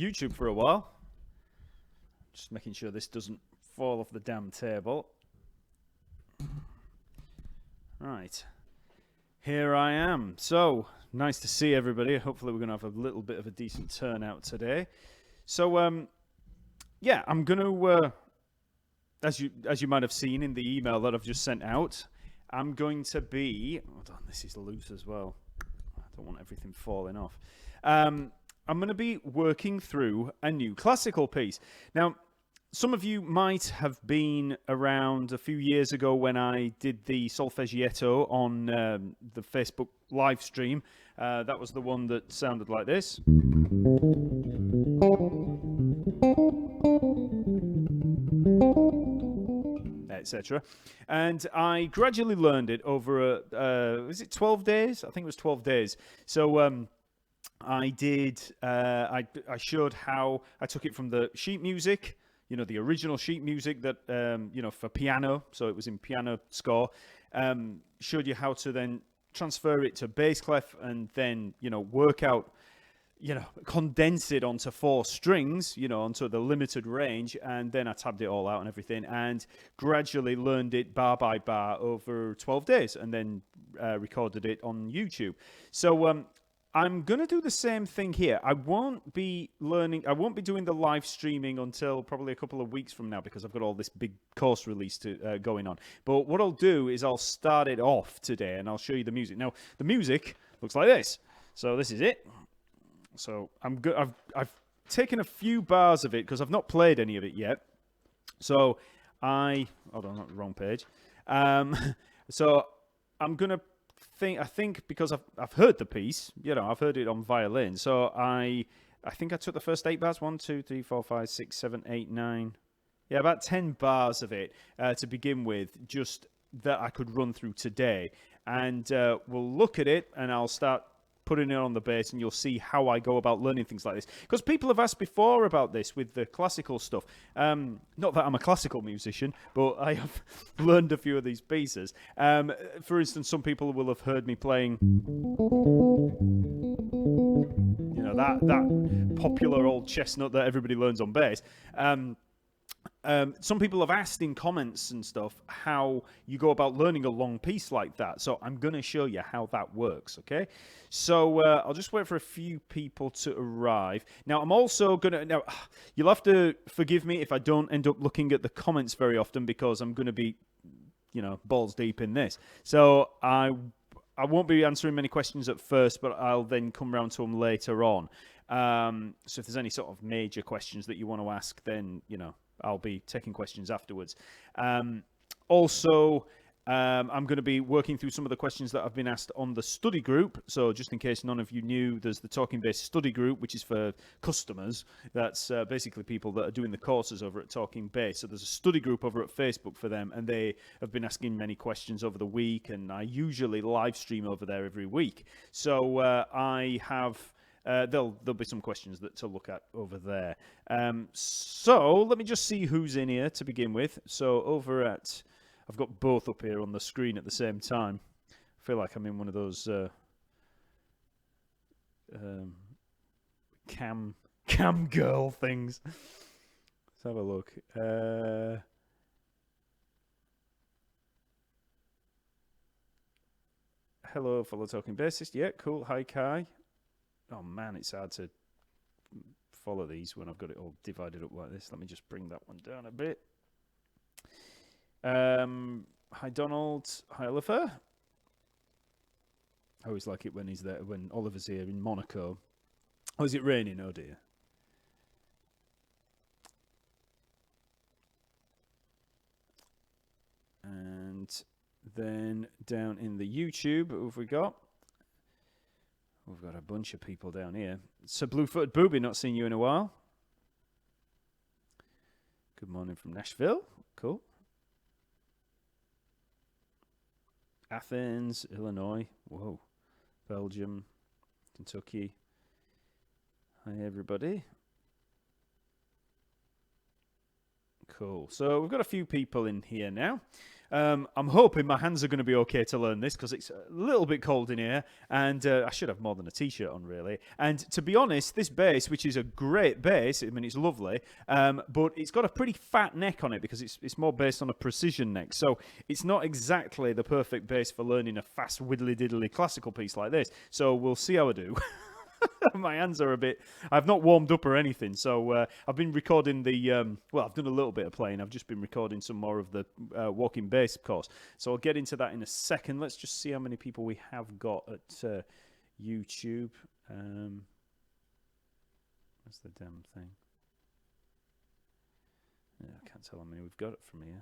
YouTube for a while. Just making sure this doesn't fall off the damn table. Right. Here I am. So, nice to see everybody. Hopefully we're going to have a little bit of a decent turnout today. So, yeah, I'm going to, as you might have seen in the email that I've just sent out, I'm going to be... Hold on, this is loose as well. I don't want everything falling off. I'm going to be working through a new classical piece. Now, some of you might have been around a few years ago when I did the solfeggietto on the Facebook live stream. That was the one that sounded like this. Etc. And I gradually learned it over, was it 12 days? I think it was 12 days. So I did, I showed how I took it from the sheet music, you know, the original sheet music that, you know, for piano. So it was in piano score. Showed you how to then transfer it to bass clef and then, you know, work out, you know, condense it onto 4 strings, you know, onto the limited range, and then I tabbed it all out and everything, and gradually learned it bar by bar over 12 days, and then recorded it on YouTube. So I'm going to do the same thing here. I won't be doing the live streaming until probably a couple of weeks from now because I've got all this big course release going on. But what I'll do is I'll start it off today, and I'll show you the music. Now, the music looks like this. So this is it. So I'm good. I've taken a few bars of it because I've not played any of it yet. So hold on, not the wrong page. So I'm gonna I think because I've heard the piece, you know, I've heard it on violin. So I think I took the first 8 bars. 1, 2, 3, 4, 5, 6, 7, 8, 9. Yeah, about 10 bars of it to begin with, just that I could run through today. And we'll look at it, and I'll start putting it on the bass, and you'll see how I go about learning things like this. Because people have asked before about this with the classical stuff. Not that I'm a classical musician, but I have learned a few of these pieces. For instance, some people will have heard me playing, you know, that popular old chestnut that everybody learns on bass. Some people have asked in comments and stuff how you go about learning a long piece like that. So I'm going to show you how that works, okay? So I'll just wait for a few people to arrive. Now, I'm also going to... Now, you'll have to forgive me if I don't end up looking at the comments very often because I'm going to be, you know, balls deep in this. So I won't be answering many questions at first, but I'll then come around to them later on. So if there's any sort of major questions that you want to ask, then, you know, I'll be taking questions afterwards. Also, I'm going to be working through some of the questions that have been asked on the study group. So just in case none of you knew, there's the Talkingbass study group, which is for customers. That's basically people that are doing the courses over at Talkingbass. So there's a study group over at Facebook for them, and they have been asking many questions over the week, and I usually live stream over there every week. So I have... There'll be some questions to look at over there. So let me just see who's in here to begin with. So over at... I've got both up here on the screen at the same time. I feel like I'm in one of those cam girl things. Let's have a look. Hello, fellow talking bassist. Yeah, cool. Hi, Kai. Oh, man, it's hard to follow these when I've got it all divided up like this. Let me just bring that one down a bit. Hi, Donald. Hi, Oliver. I always like it when he's there, when Oliver's here in Monaco. Oh, is it raining? Oh, dear. And then down in the YouTube, what have we got? We've got a bunch of people down here. So Blue-Footed Booby, not seen you in a while. Good morning from Nashville. Cool. Athens, Illinois. Whoa. Belgium, Kentucky. Hi, everybody. Cool. So we've got a few people in here now. I'm hoping my hands are going to be okay to learn this because it's a little bit cold in here, and I should have more than a t-shirt on, really. And to be honest, this bass, which is a great bass, I mean, it's lovely, but it's got a pretty fat neck on it because it's more based on a precision neck. So it's not exactly the perfect bass for learning a fast, widdly-diddly classical piece like this. So we'll see how I do. My hands are a bit... I've not warmed up or anything, so I've been recording the... well, I've done a little bit of playing. I've just been recording some more of the walking bass course. So I'll get into that in a second. Let's just see how many people we have got at YouTube. What's the damn thing? Yeah, I can't tell how many we've got it from here.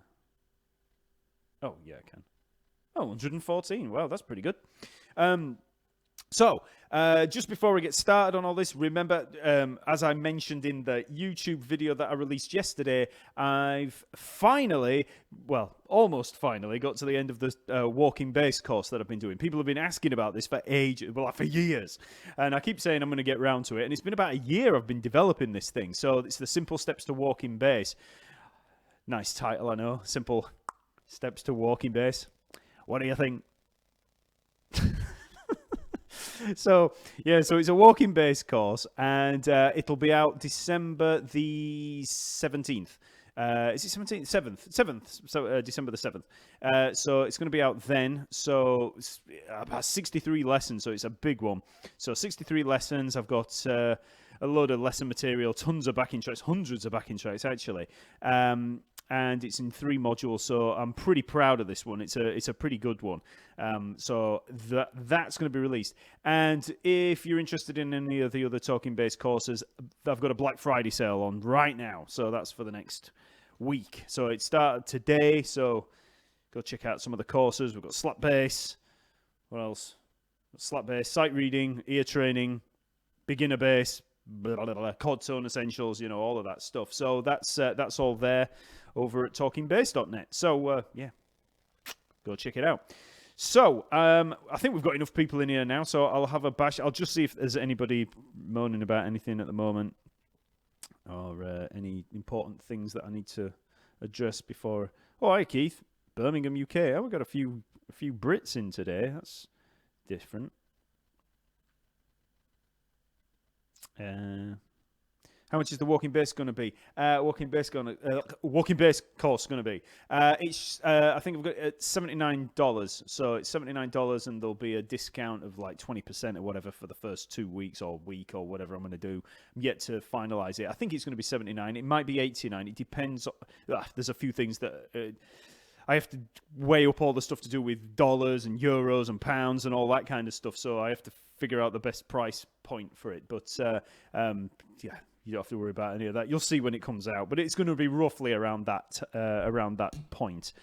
Oh, yeah, I can. Oh, 114. Wow, that's pretty good. So, just before we get started on all this, remember, as I mentioned in the YouTube video that I released yesterday, I've finally, well, almost finally, got to the end of the walking bass course that I've been doing. People have been asking about this for ages, well, for years, and I keep saying I'm going to get round to it, and it's been about a year I've been developing this thing. So, it's the Simple Steps to Walking Bass. Nice title, I know. Simple Steps to Walking Bass. What do you think? So it's a walking bass course, and it'll be out December the 17th. Is it 17th? 7th. So December the 7th. So it's going to be out then. So it's about 63 lessons, so it's a big one. So 63 lessons. I've got a load of lesson material, tons of backing tracks, hundreds of backing tracks, actually. And it's in 3 modules, so I'm pretty proud of this one. It's a pretty good one. So that's going to be released. And if you're interested in any of the other Talking Bass courses, I've got a Black Friday sale on right now. So that's for the next week. So it started today, so go check out some of the courses. We've got slap bass. What else? Slap bass, sight reading, ear training, beginner bass, chord tone essentials, all of that stuff. So that's all there over at talkingbass.net. So yeah, go check it out. So I think we've got enough people in here now, so I'll have a bash. I'll just see if there's anybody moaning about anything at the moment, or any important things that I need to address before. Oh, hi Keith, Birmingham, UK. Oh, we've got a few Brits in today. That's different. How much is the walking bass going to be? Walking bass course going to be? It's I think we've got $79. So it's $79, and there'll be a discount of like 20% or whatever for the first 2 weeks or week or whatever I'm going to do. I'm yet to finalize it. I think it's going to be $79. It might be $89. It depends. There's a few things that I have to weigh up all the stuff to do with dollars and euros and pounds and all that kind of stuff. So I have to figure out the best price point for it. But yeah. You don't have to worry about any of that. You'll see when it comes out, but it's going to be roughly around that point.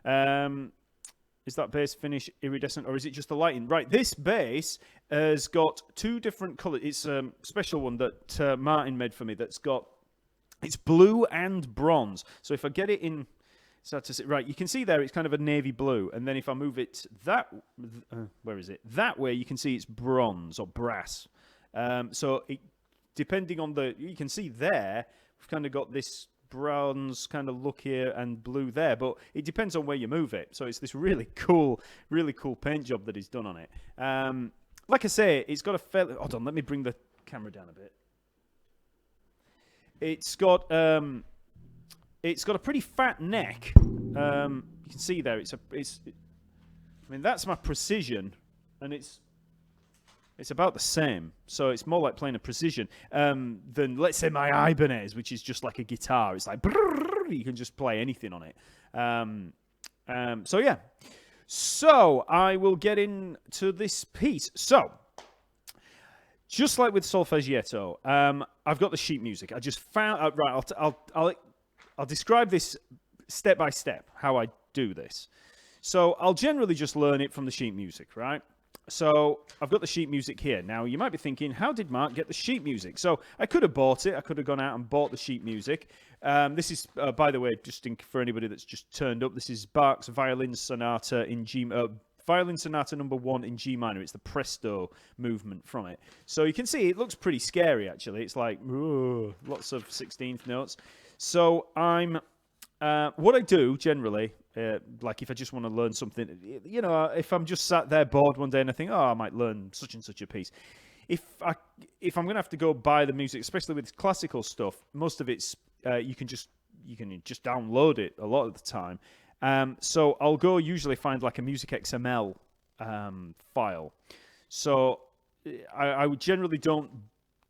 Is that bass finish iridescent, or is it just the lighting? Right, this bass has got 2 different colours. It's a special one that Martin made for me. It's blue and bronze. So if I get it in, right, you can see there it's kind of a navy blue, and then if I move it where is it? That way, you can see it's bronze or brass. So it. Depending on you can see there, we've kind of got this bronze kind of look here and blue there, but it depends on where you move it. So it's this really cool paint job that he's done on it. Like I say, it's got a fairly... Hold on, let me bring the camera down a bit. It's got a pretty fat neck. You can see there, I mean, that's my precision, and it's about the same. So it's more like playing a precision than, let's say, my Ibanez, which is just like a guitar. It's like, you can just play anything on it. So, yeah. So I will get into this piece. So, just like with Solfeggietto, I've got the sheet music. I just found... right, I'll describe this step by step, how I do this. So I'll generally just learn it from the sheet music, right? So I've got the sheet music here. Now, you might be thinking, how did Mark get the sheet music? So I could have bought it. I could have gone out and bought the sheet music. This is, by the way, for anybody that's just turned up, this is Bach's Violin Sonata in Violin Sonata number 1 in G minor. It's the Presto movement from it. So you can see it looks pretty scary, actually. It's like, lots of 16th notes. So what I do, generally, Like if I just want to learn something, if I'm just sat there bored one day and I think, I might learn such and such a piece. If I'm going to have to go buy the music, especially with classical stuff, most of it's you can just download it a lot of the time. So I'll go usually find like a Music XML file. So I generally don't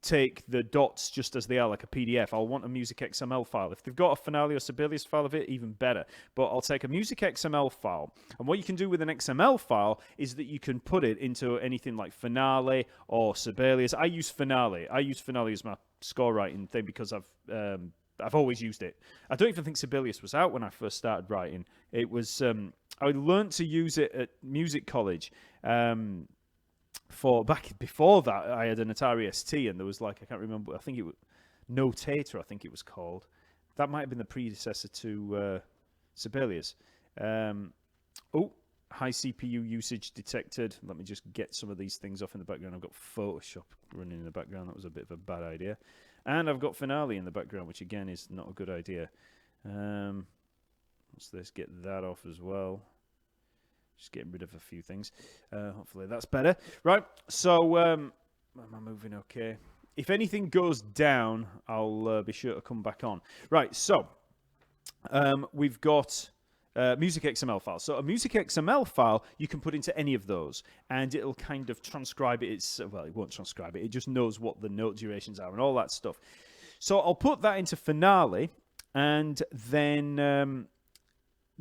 take the dots just as they are, like a PDF. I'll want a Music XML file. If they've got a Finale or Sibelius file of it, even better. But I'll take a Music XML file. And what you can do with an XML file is that you can put it into anything like Finale or Sibelius. I use Finale. I use Finale as my score writing thing because I've always used it. I don't even think Sibelius was out when I first started writing. It was I learned to use it at music college. Before that, I had an Atari ST, and there was like, I can't remember, I think it was Notator, I think it was called. That might have been the predecessor to Sibelius. High CPU usage detected. Let me just get some of these things off in the background. I've got Photoshop running in the background. That was a bit of a bad idea. And I've got Finale in the background, which again is not a good idea. Let's get that off as well. Just getting rid of a few things. Hopefully that's better. Right, so am I moving okay? If anything goes down, I'll be sure to come back on. Right, so we've got Music XML file. So a Music XML file you can put into any of those, and it'll kind of transcribe it. It won't transcribe it. It just knows what the note durations are and all that stuff. So I'll put that into Finale, and then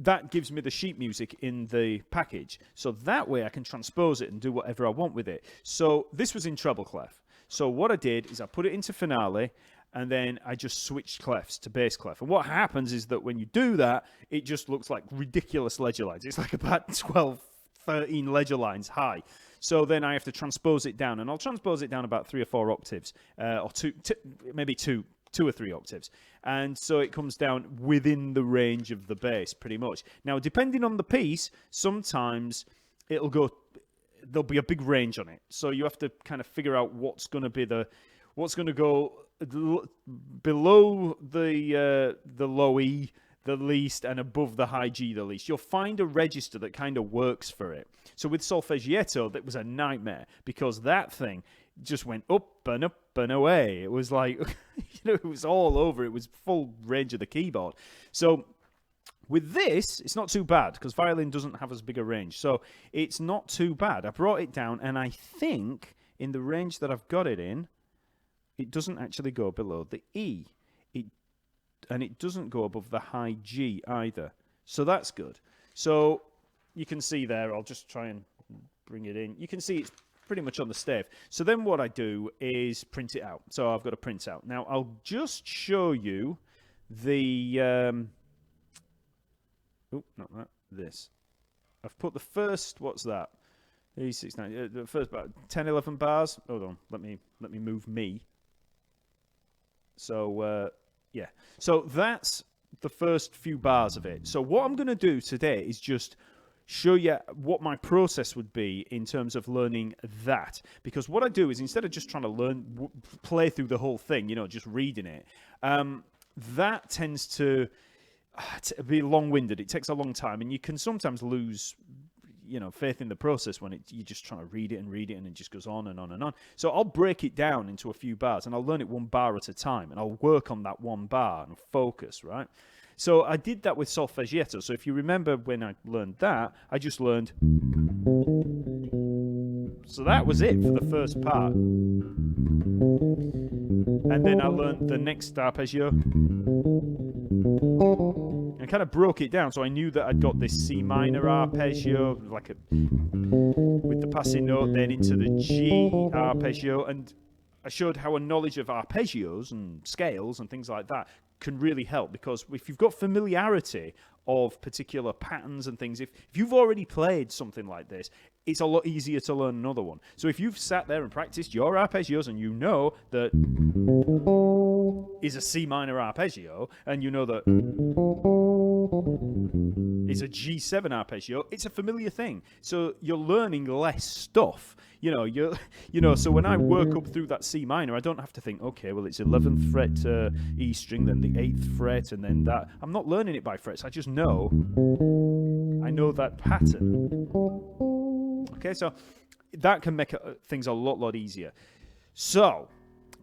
that gives me the sheet music in the package. So that way I can transpose it and do whatever I want with it. So this was in treble clef. So what I did is I put it into Finale, and then I just switched clefs to bass clef. And what happens is that when you do that, it just looks like ridiculous ledger lines. It's like about 12, 13 ledger lines high. So then I have to transpose it down, and I'll transpose it down about 3 or 4 octaves, or maybe two or 3 octaves. And so it comes down within the range of the bass, pretty much. Now, depending on the piece, sometimes there'll be a big range on it. So you have to kind of figure out what's going to go below the low E, the least, and above the high G, the least. You'll find a register that kind of works for it. So with Solfeggietto, that was a nightmare, because that thing just went up and up and away. It was like, it was all over. It was full range of the keyboard. So with this, it's not too bad, because Violin doesn't have as big a range. So it's not too bad. I brought it down, and I think in the range that I've got it in, it doesn't actually go below the E. And it doesn't go above the high G either. So that's good. So you can see there, I'll just try and bring it in. You can see it's pretty much on the stave. So then what I do is print it out. So I've got a print out. Now I'll just show you the... not that. This. I've put the first... What's that? E69. The first about 10, 11 bars. Hold on. Let me move me. So... yeah, so that's the first few bars of it. So what I'm going to do today is just show you what my process would be in terms of learning that. Because what I do is, instead of just trying to play through the whole thing, just reading it, that tends to be long-winded. It takes a long time, and you can sometimes lose faith in the process when you're just trying to read it, and it just goes on and on and on. So I'll break it down into a few bars, and I'll learn it one bar at a time, and I'll work on that one bar and focus, right? So I did that with Solfeggietto. So if you remember when I learned that, I just learned... So that was it for the first part. And then I learned the next arpeggio. I kind of broke it down, so I knew that I'd got this C minor arpeggio, with the passing note, then into the G arpeggio, and I showed how a knowledge of arpeggios and scales and things like that can really help, because if you've got familiarity of particular patterns and things, if you've already played something like this, it's a lot easier to learn another one. So if you've sat there and practiced your arpeggios, and you know that is a C minor arpeggio, and you know that is a G7 arpeggio, it's a familiar thing. So you're learning less stuff. So when I work up through that C minor, I don't have to think, okay, well, it's 11th fret E string, then the 8th fret, and then that. I'm not learning it by frets. I just know I know that pattern. Okay, so that can make things a lot easier. So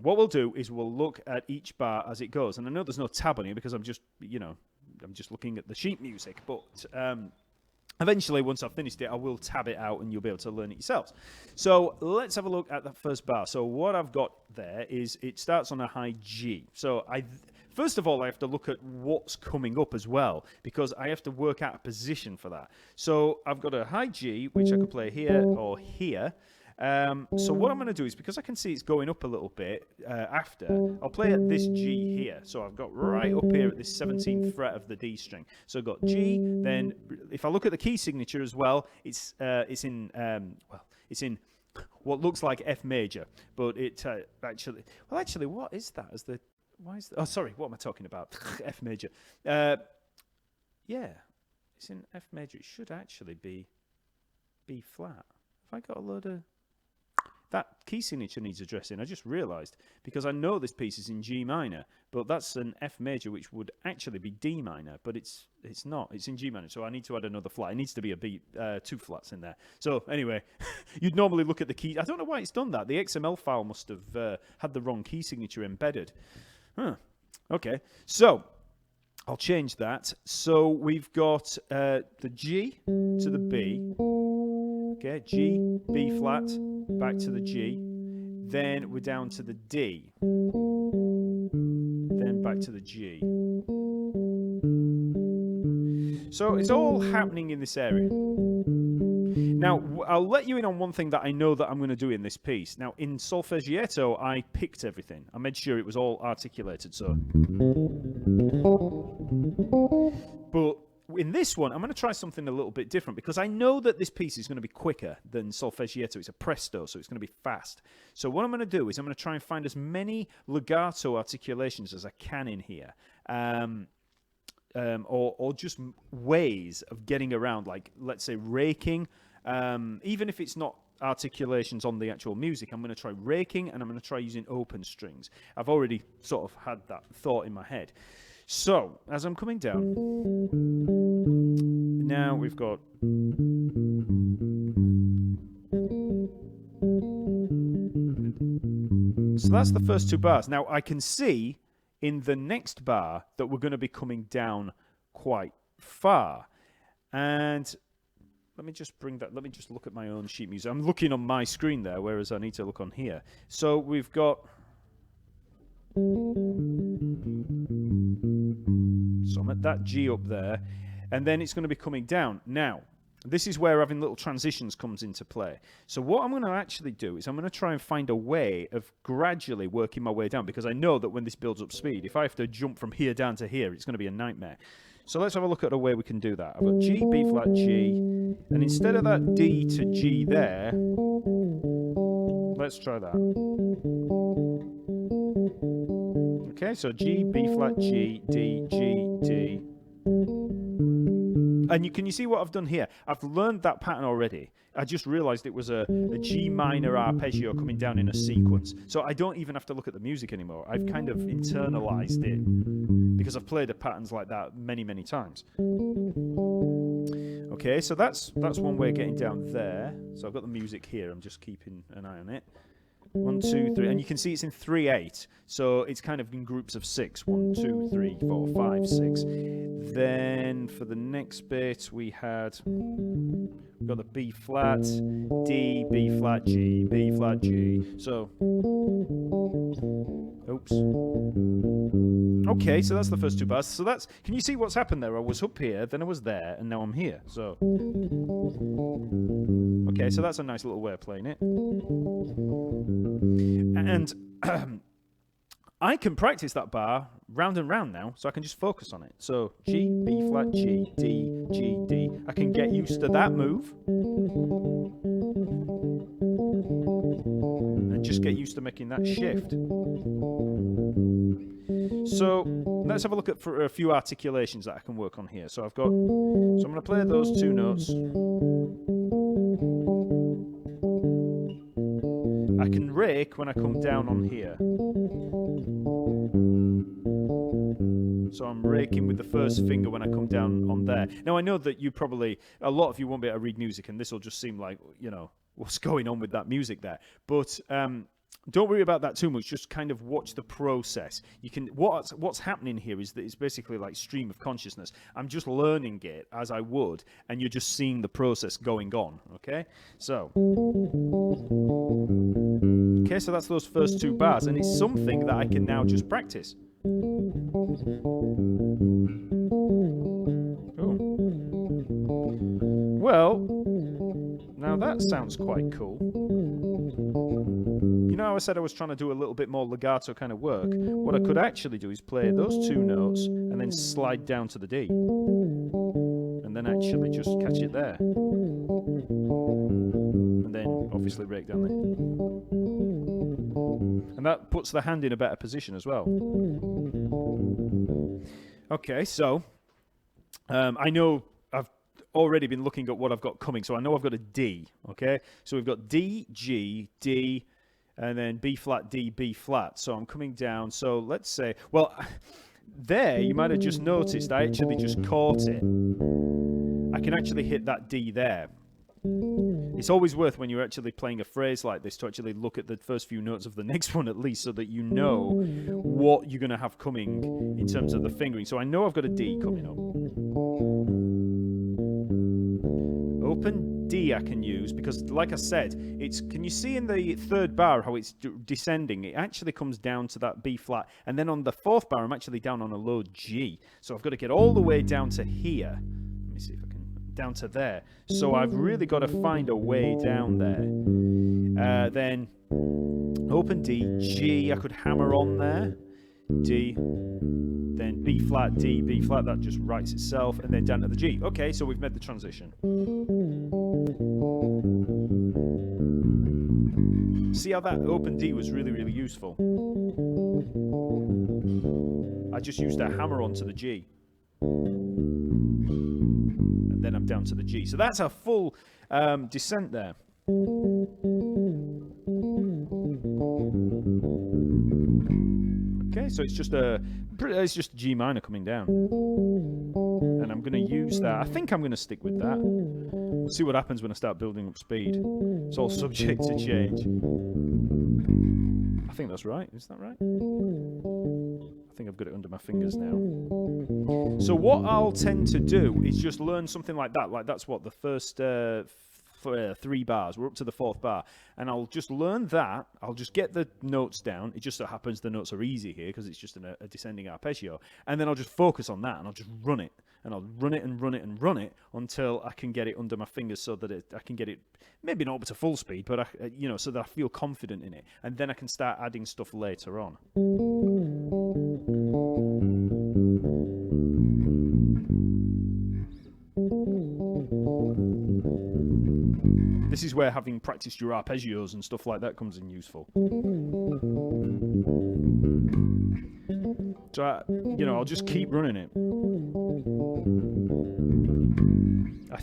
what we'll do is we'll look at each bar as it goes. And I know there's no tab on here because I'm just looking at the sheet music. But eventually, once I've finished it, I will tab it out and you'll be able to learn it yourselves. So let's have a look at that first bar. So what I've got there is it starts on a high G. So first of all, I have to look at what's coming up as well, because I have to work out a position for that. So I've got a high G, which I could play here or here. So what I'm going to do is, because I can see it's going up a little bit after, I'll play at this G here. So I've got right up here at this 17th fret of the D string. So I've got G, then if I look at the key signature as well, it's in what looks like F major, but it actually, what is that? Oh, sorry, what am I talking about? F major. Yeah, it's in F major. It should actually be B flat. Have I got a load of... That key signature needs addressing. I just realised, because I know this piece is in G minor, but that's an F major, which would actually be D minor, but it's not. It's in G minor, so I need to add another flat. It needs to be a B, 2 flats in there. So anyway, you'd normally look at the key. I don't know why it's done that. The XML file must have had the wrong key signature embedded. Okay, so I'll change that. So we've got the G to the B. Okay, G, B flat, back to the G. Then we're down to the D. Then back to the G. So it's all happening in this area. Now, I'll let you in on one thing that I know that I'm going to do in this piece. Now, in solfeggiato, I picked everything. I made sure it was all articulated, so. But in this one, I'm going to try something a little bit different, because I know that this piece is going to be quicker than solfeggiato. It's a presto, so it's going to be fast. So what I'm going to do is I'm going to try and find as many legato articulations as I can in here. Or just ways of getting around, like, let's say, raking. Even if it's not articulations on the actual music, I'm going to try raking, and I'm going to try using open strings. I've already sort of had that thought in my head. So, as I'm coming down, now we've got... So that's the first 2 bars. Now, I can see in the next bar that we're going to be coming down quite far. And let me just look at my own sheet music. I'm looking on my screen there, whereas I need to look on here. So we've got... So I'm at that G up there, and then it's going to be coming down. Now, this is where having little transitions comes into play. So what I'm going to actually do is I'm going to try and find a way of gradually working my way down, because I know that when this builds up speed, if I have to jump from here down to here, it's going to be a nightmare. So let's have a look at a way we can do that. I've got G, B flat, G, and instead of that D to G there, let's try that. Okay, so G, B flat, G, D, G, D. And can you see what I've done here? I've learned that pattern already. I just realized it was a G minor arpeggio coming down in a sequence. So I don't even have to look at the music anymore. I've kind of internalized it because I've played patterns like that many, many times. Okay, so that's one way of getting down there. So I've got the music here. I'm just keeping an eye on it. 1, 2, 3, and you can see it's in 3/8, so it's kind of in groups of 6. 1, 2, 3, 4, 5, 6. Then for the next bit, we've got the B flat, D, B flat, G, B flat, G. So, oops. Okay, so that's the first 2 bars. So can you see what's happened there? I was up here, then I was there, and now I'm here. So, okay, so that's a nice little way of playing it. And I can practice that bar round and round now, so I can just focus on it. So G, B flat, G, D, G, D. I can get used to that move. And just get used to making that shift. So let's have a look at for a few articulations that I can work on here. So I'm going to play those 2 notes. I can rake when I come down on here. So I'm raking with the first finger when I come down on there. Now, I know that a lot of you won't be able to read music, and this will just seem like, what's going on with that music there. But don't worry about that too much. Just kind of watch the process. What's happening here is that it's basically like stream of consciousness. I'm just learning it as I would, and you're just seeing the process going on. Okay, so that's those first 2 bars, and it's something that I can now just practice. Oh. Well, now that sounds quite cool. You know how I said I was trying to do a little bit more legato kind of work? What I could actually do is play those 2 notes and then slide down to the D. And then actually just catch it there. And then obviously rake down there. And that puts the hand in a better position as well. Okay, so I know I've already been looking at what I've got coming, so I know I've got a D, okay? So we've got D, G, D, and then B flat, D, B flat. So I'm coming down, so let's say, well, there you might have just noticed I actually just caught it. I can actually hit that D there. It's always worth when you're actually playing a phrase like this to actually look at the first few notes of the next one at least, so that you know what you're going to have coming in terms of the fingering. So I know I've got a D coming up. Open D I can use because, like I said, can you see in the 3rd bar how it's descending? It actually comes down to that B flat, and then on the 4th bar I'm actually down on a low G. So I've got to get all the way down to here. Let me see if I can. Down to there. So I've really got to find a way down there. Then open D, G, I could hammer on there. D, then B flat, D, B flat, that just writes itself, and then down to the G. Okay, so we've made the transition. See how that open D was really, really useful? I just used a hammer onto the G. And then I'm down to the G. So that's a full descent there. Okay, so it's just a G minor coming down. And I'm going to use that. I think I'm going to stick with that. We'll see what happens when I start building up speed. It's all subject to change. I think that's right. Is that right? I think I've got it under my fingers now. So what I'll tend to do is just learn something like that. Like that's what the first 3 bars. We're up to the 4th bar. And I'll just learn that. I'll just get the notes down. It just so happens the notes are easy here because it's just a descending arpeggio. And then I'll just focus on that and I'll just run it. And I'll run it and run it and run it until I can get it under my fingers so that I can get it, maybe not up to full speed, but so that I feel confident in it. And then I can start adding stuff later on. This is where having practiced your arpeggios and stuff like that comes in useful. So, I'll just keep running it. I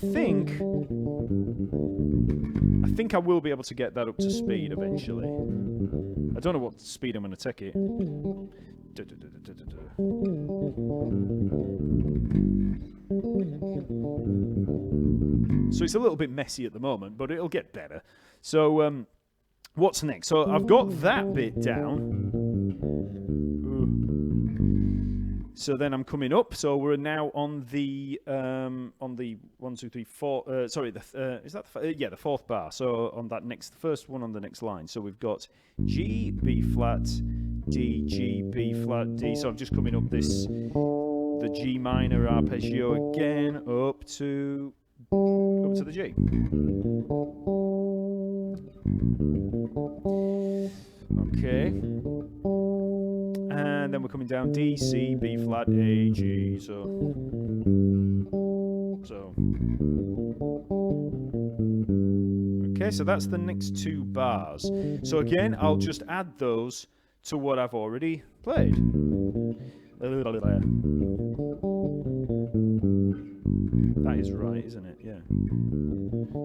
think I will be able to get that up to speed eventually. I don't know what speed I'm going to take it. So it's a little bit messy at the moment, but it'll get better. So what's next? So I've got that bit down. So then I'm coming up. So we're now on the 1, 2, 3, 4. Sorry, is that the 4th bar? So on that first one on the next line. So we've got G, B flat, D, G, B flat, D. So I'm just coming up the G minor arpeggio again up to the G. Okay. And then we're coming down D, C, B flat, A, G. So. Okay, so that's the next 2 bars. So again, I'll just add those to what I've already played. That is right, isn't it? Yeah.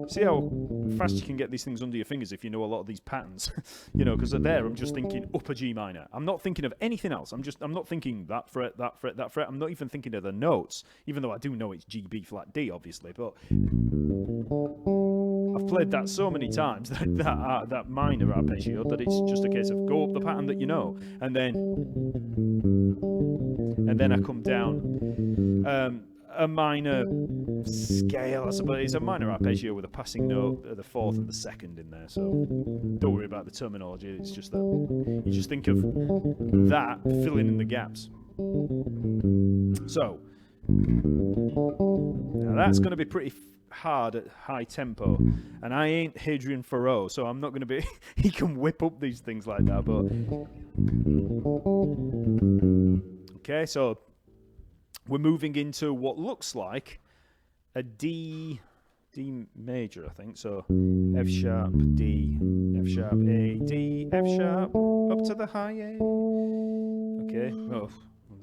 See how fast you can get these things under your fingers if you know a lot of these patterns, you know, because there I'm just thinking upper G minor. I'm not thinking of anything else. I'm not thinking that fret, that fret, that fret. I'm not even thinking of the notes, even though I do know it's G, B flat, D, obviously. But I've played that so many times, that minor arpeggio, that it's just a case of go up the pattern that you know, and then I come down. A minor scale, I suppose. It's a minor arpeggio with a passing note of the fourth and the second in there, so don't worry about the terminology. It's just that you just think of that filling in the gaps. So now that's going to be pretty hard at high tempo, and I ain't Hadrian Thoreau, so I'm not going to be he can whip up these things like that, but okay, so we're moving into what looks like a D major, I think. So F sharp, D, F sharp, A, D, F sharp, up to the high A. Okay. Oh,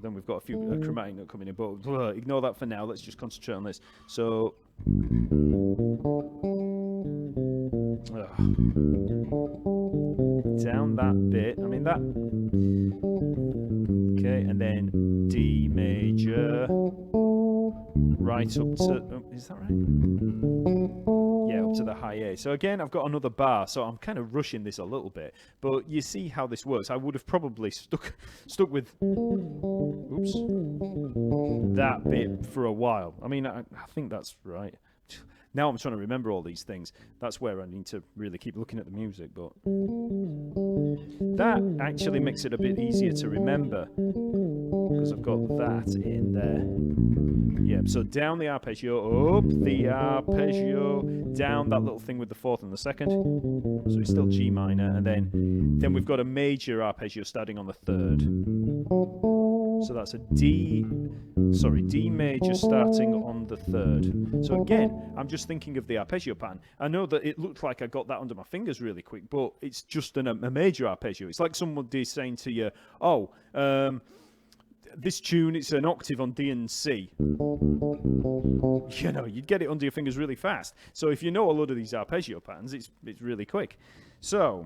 then we've got a few chromatic note coming in, but ignore that for now. Let's just concentrate on this. So down that bit. I mean that. Okay, and then D major, right up to, is that right? Yeah, up to the high A. So again, I've got another bar, so I'm kind of rushing this a little bit, but you see how this works. I would have probably stuck with, oops, that bit for a while. I mean, I think that's right. Now I'm trying to remember all these things. That's where I need to really keep looking at the music, but that actually makes it a bit easier to remember because I've got that in there. Yeah, so down the arpeggio, up the arpeggio, down that little thing with the fourth and the second. So it's still G minor, and then we've got a major arpeggio starting on the third. So that's a D major starting on the third. So again, I'm just thinking of the arpeggio pattern. I know that it looked like I got that under my fingers really quick, but it's just a major arpeggio. It's like somebody saying to you, oh, this tune, it's an octave on D and C. You know, you'd get it under your fingers really fast. So if you know a lot of these arpeggio patterns, it's really quick. So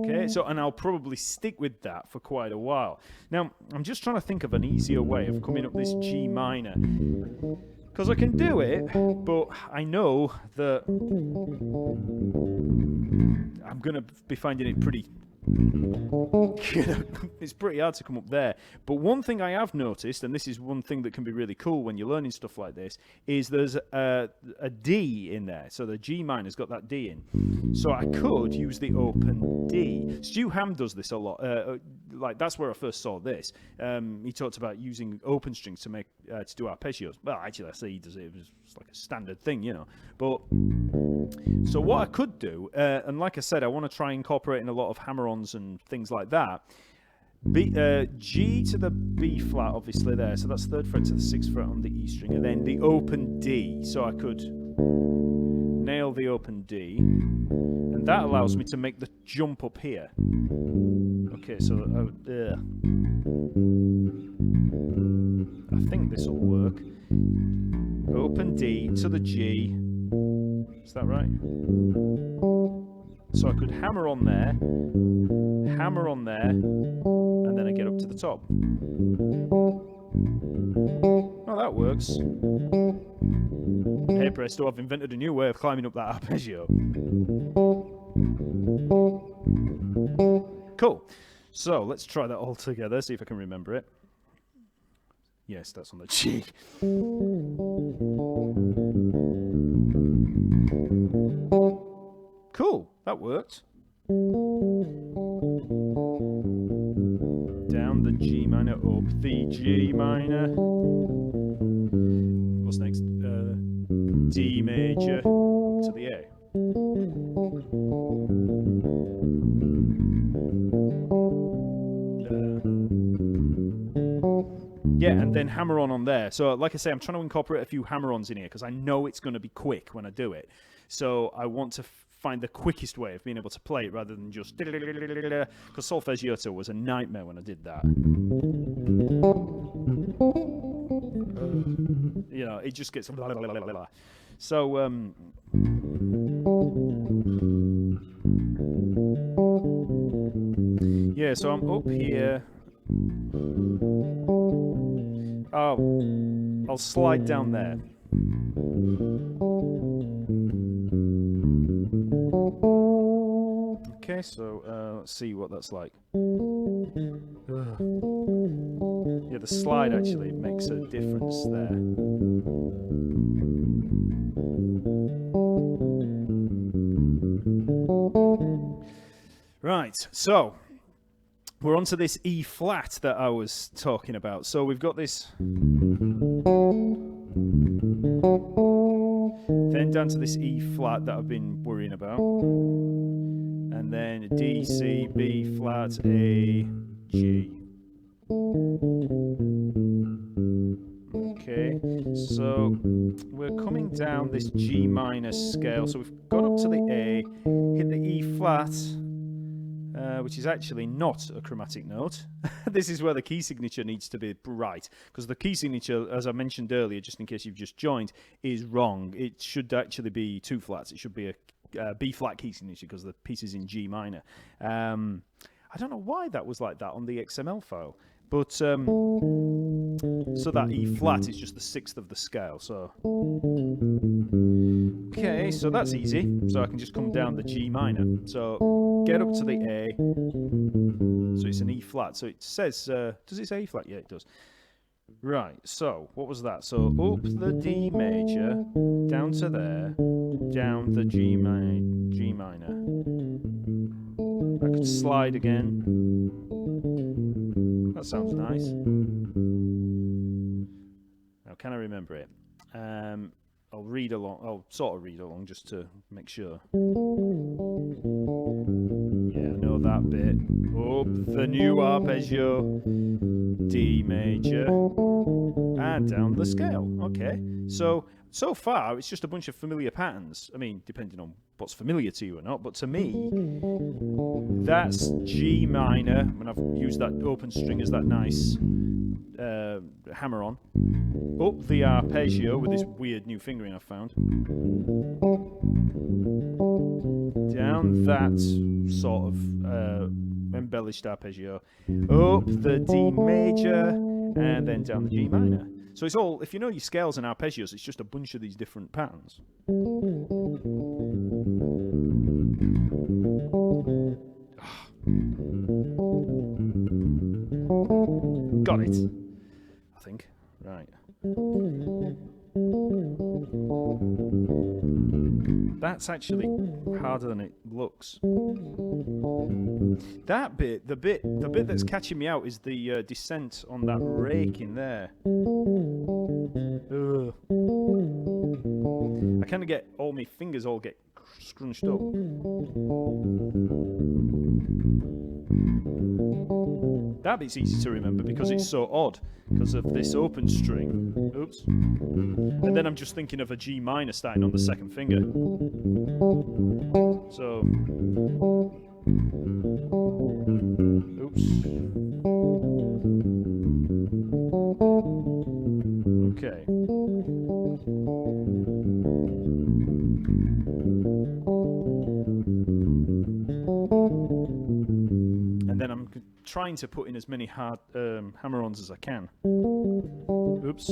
okay, so and I'll probably stick with that for quite a while. Now, I'm just trying to think of an easier way of coming up this G minor. Because I can do it, but I know that I'm going to be finding it pretty, it's pretty hard to come up there. But one thing I have noticed, and this is one thing that can be really cool when you're learning stuff like this, is there's a D in there. So the G minor's got that D in. So I could use the open D. Stu Ham does this a lot. Like that's where I first saw this. He talked about using open strings to do arpeggios. Well, actually, I say he does it. It was like a standard thing, you know. But so what I could do, and like I said, I want to try incorporating a lot of hammer-ons and things like that. G to the B flat, obviously there. So that's third fret to the sixth fret on the E string, and then the open D. So I could nail the open D, and that allows me to make the jump up here. Okay, so I think this will work. Open D to the G. Is that right? So I could hammer on there, and then I get up to the top. Oh, that works. Hey presto, I've invented a new way of climbing up that arpeggio. Cool. So let's try that all together, see if I can remember it. Yes, that's on the G. Cool, that worked. Down the G minor, up the G minor. What's next? D major to the A. Yeah, and then hammer on there. So like I say, I'm trying to incorporate a few hammer-ons in here because I know it's going to be quick when I do it. So I want to find the quickest way of being able to play it rather than just... Because solfeggiato was a nightmare when I did that. You know, it just gets... So, yeah, so I'm up here. Oh, I'll slide down there. Okay, so let's see what that's like. Yeah, the slide actually makes a difference there. Right, so we're on to this E flat that I was talking about. So we've got this, then down to this E flat that I've been worrying about, and then D, C, B flat, A, G. Okay, so we're coming down this G minor scale. So we've got up to the A, hit the E flat, which is actually not a chromatic note. This is where the key signature needs to be right, because the key signature, as I mentioned earlier, just in case you've just joined, is wrong. It should actually be two flats. It should be a B flat key signature because the piece is in G minor. I don't know why that was like that on the XML file, but so that E flat is just the sixth of the scale. So okay, so that's easy. So I can just come down the G minor. So get up to the A. So it's an E flat. So it says, does it say E flat? Yeah, it does. Right, so what was that? So up the D major, down to there, down the G minor. I could slide again. That sounds nice. Now, can I remember it? I'll read along. I'll sort of read along just to make sure. Yeah, I know that bit. Up the new arpeggio, D major, and down the scale. Okay, so far it's just a bunch of familiar patterns. I mean, depending on what's familiar to you or not, but to me, that's G minor, and I've used that open string as that nice hammer on. Up the arpeggio with this weird new fingering I've found. Down that sort of embellished arpeggio. Up the D major, and then down the G minor. So it's all, if you know your scales and arpeggios, it's just a bunch of these different patterns. Got it, I think. Right. That's actually harder than it looks. That bit, the bit that's catching me out is the descent on that rake in there. Ugh. I kind of get all my fingers all get scrunched up. That bit's easy to remember because it's so odd because of this open string. Oops. And then I'm just thinking of a G minor starting on the second finger. So. Oops. Okay. And then I'm trying to put in as many hard hammer-ons as I can. Oops.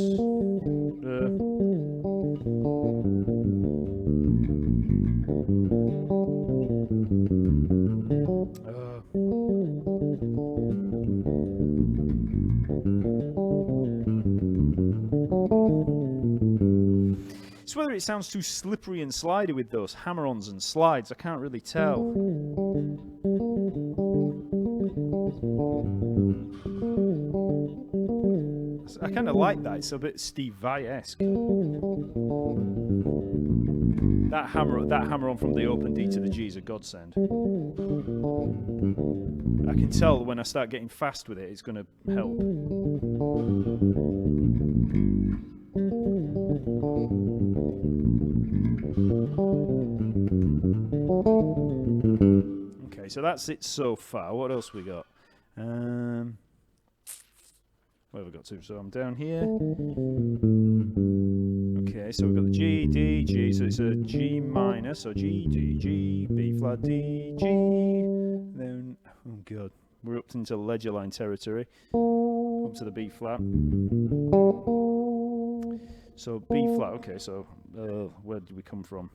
It's whether it sounds too slippery and slidey with those hammer-ons and slides. I can't really tell. I kind of like that. It's a bit Steve Vai-esque. That hammer-on from the open D to the G is a godsend. I can tell when I start getting fast with it, it's going to help. Okay, so that's it so far. What else we got? Well, Where have I got to? So I'm down here. Okay, so we've got the G, D, G. So it's a G minor. So G, D, G, B flat, D, G. Then, oh god, we're up into ledger line territory. Up to the B flat. So B flat. Okay, so where did we come from?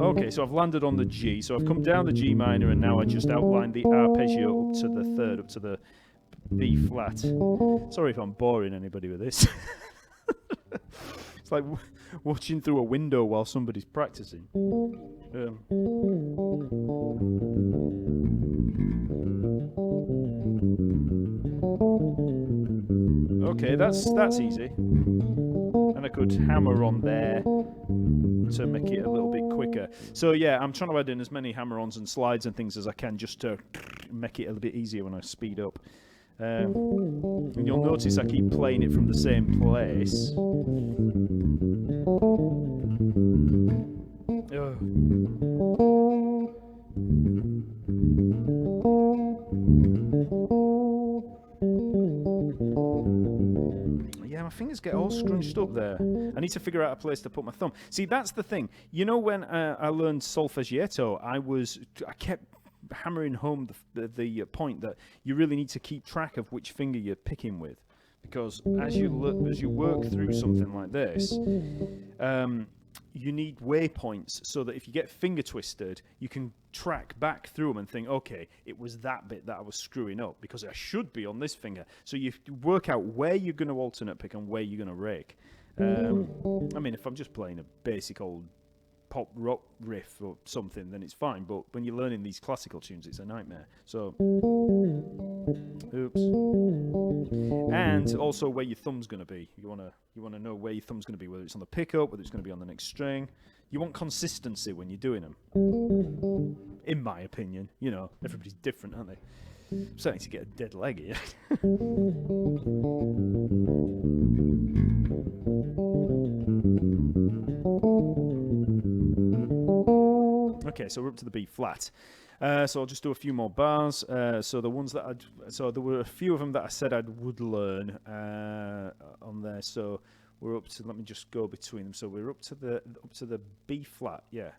Okay, so I've landed on the G. So I've come down the G minor, and now I just outlined the arpeggio up to the third, up to the B flat. Sorry if I'm boring anybody with this. It's like watching through a window while somebody's practicing. Okay, that's easy. And I could hammer on there to make it a little bit quicker. So yeah, I'm trying to add in as many hammer-ons and slides and things as I can just to make it a little bit easier when I speed up. And you'll notice I keep playing it from the same place. Yeah, my fingers get all scrunched up there. I need to figure out a place to put my thumb. See, that's the thing. You know, when I learned solfeggiato, I kept hammering home the point that you really need to keep track of which finger you're picking with, because as you work through something like this, you need waypoints so that if you get finger twisted, you can track back through them and think, okay, it was that bit that I was screwing up because I should be on this finger. So you work out where you're going to alternate pick and where you're going to rake. I mean, if I'm just playing a basic old pop rock riff or something, then it's fine, but when you're learning these classical tunes, it's a nightmare. So oops. And also where your thumb's going to be. You want to know where your thumb's going to be, whether it's on the pickup, whether it's going to be on the next string. You want consistency when you're doing them, in my opinion. You know, everybody's different, aren't they? I'm starting to get a dead leg here. Okay, so we're up to the B flat. So I'll just do a few more bars. So the ones that there were a few of them that I said I would learn on there. So we're up to. Let me just go between them. So we're up to the B flat. Yeah.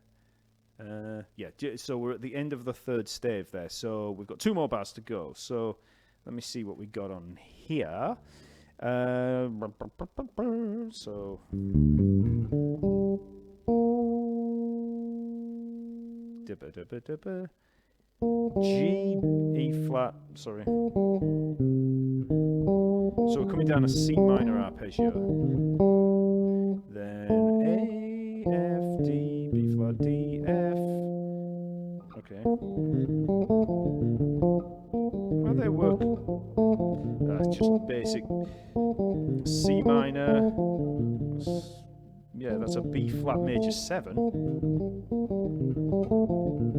So we're at the end of the third stave there. So we've got 2 more bars to go. So let me see what we got on here. So. G, E flat, sorry. So we're coming down a C minor arpeggio. Then A, F, D, B flat, D, F. Okay. How do they work? That's just basic C minor. Yeah, that's a B flat major 7.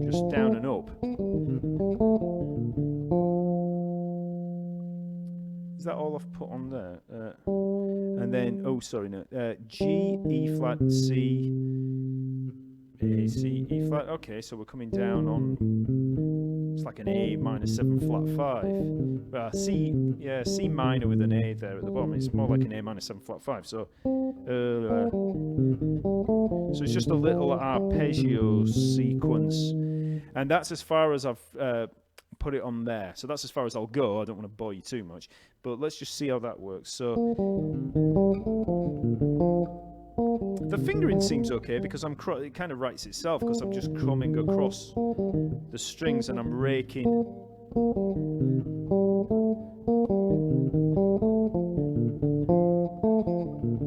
Just down and up. Is that all I've put on there? And then, G, E flat, C, A, C, E flat. Okay, so we're coming down on, it's like an A minor 7 flat 5. C minor with an A there at the bottom. It's more like an A minor 7 flat 5. So it's just a little arpeggio sequence, and that's as far as I've put it on there. So that's as far as I'll go. I don't want to bore you too much, but let's just see how that works. So the fingering seems okay because it kind of writes itself because I'm just coming across the strings and I'm raking.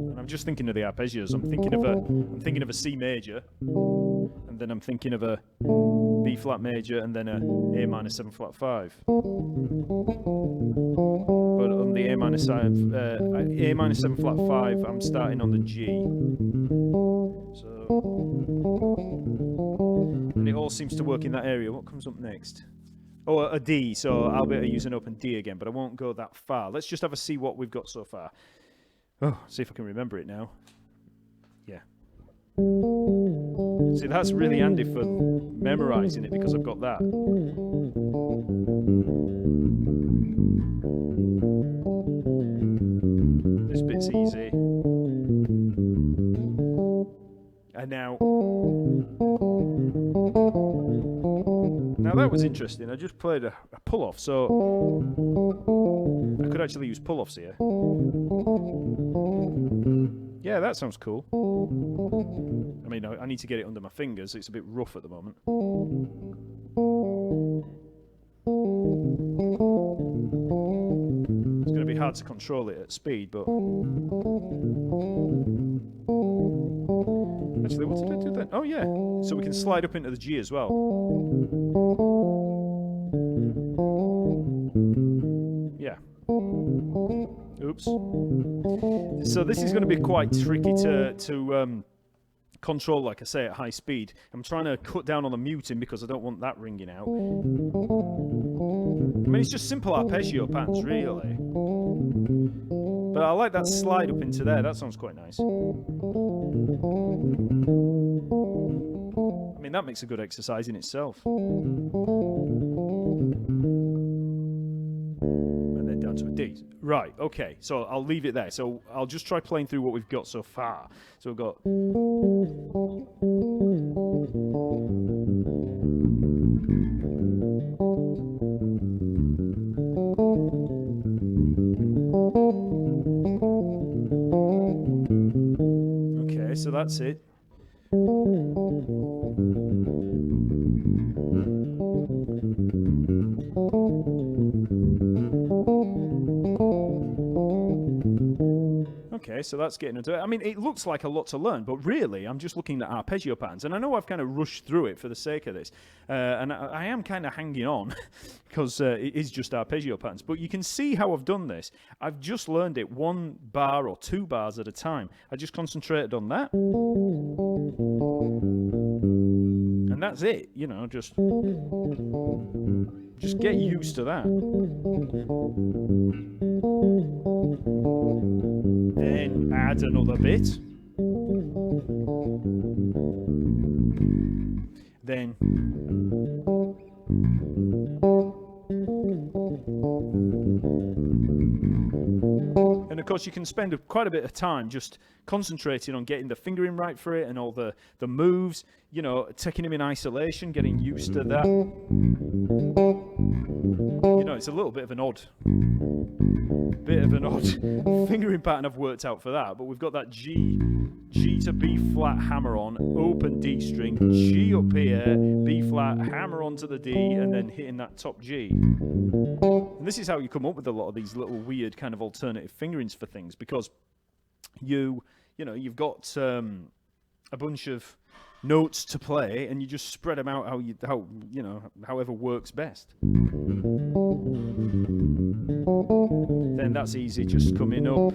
And I'm just thinking of the arpeggios. I'm thinking of a C major, and then I'm thinking of a B flat major, and then a A minor 7 flat 5. But on the A minor 7 flat 5, I'm starting on the G. So, and it all seems to work in that area. What comes up next? Oh, a D. So I'll be using an open D again, but I won't go that far. Let's just have a see what we've got so far. Oh, see if I can remember it now. Yeah. See, that's really handy for memorizing it because I've got that. bit's easy. And now that was interesting. I just played a pull-off, so I could actually use pull-offs here. Yeah, that sounds cool. I mean, I need to get it under my fingers. It's a bit rough at the moment. It's going to be hard to control it at speed, but... Actually, what did I do then? Oh, yeah. So we can slide up into the G as well. Yeah. Oops. So this is going to be quite tricky to control, like I say, at high speed. I'm trying to cut down on the muting because I don't want that ringing out. I mean, it's just simple arpeggio patterns, really. But I like that slide up into there. That sounds quite nice. I mean, that makes a good exercise in itself. And then down to a D. Right, okay. So I'll leave it there. So I'll just try playing through what we've got so far. So we've got... Okay, so that's it. Okay, so that's getting into it. I mean, it looks like a lot to learn, but really, I'm just looking at arpeggio patterns. And I know I've kind of rushed through it for the sake of this. And I am kind of hanging on because it is just arpeggio patterns. But you can see how I've done this. I've just learned it 1 bar or 2 bars at a time. I just concentrated on that. And that's it, you know, just get used to that. Then add another bit. Then and of course you can spend quite a bit of time just concentrating on getting the fingering right for it and all the moves, you know, taking them in isolation, getting used to that. You know, it's a little bit of an odd fingering pattern I've worked out for that, but we've got that G to B flat, hammer on, open D string, G up here, B flat, hammer onto the D, and then hitting that top G. And this is how you come up with a lot of these little weird kind of alternative fingerings for things, because you know, you've got a bunch of notes to play, and you just spread them out however works best. Then that's easy, just coming up,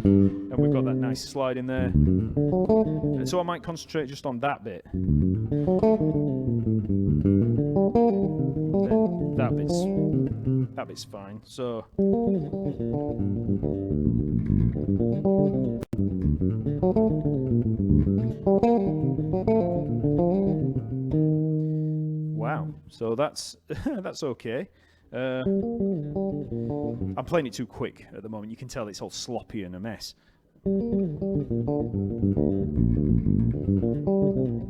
and we've got that nice slide in there. And so I might concentrate just on that bit. Then that bit's fine. So. Wow, so that's that's okay. I'm playing it too quick at the moment. You can tell it's all sloppy and a mess.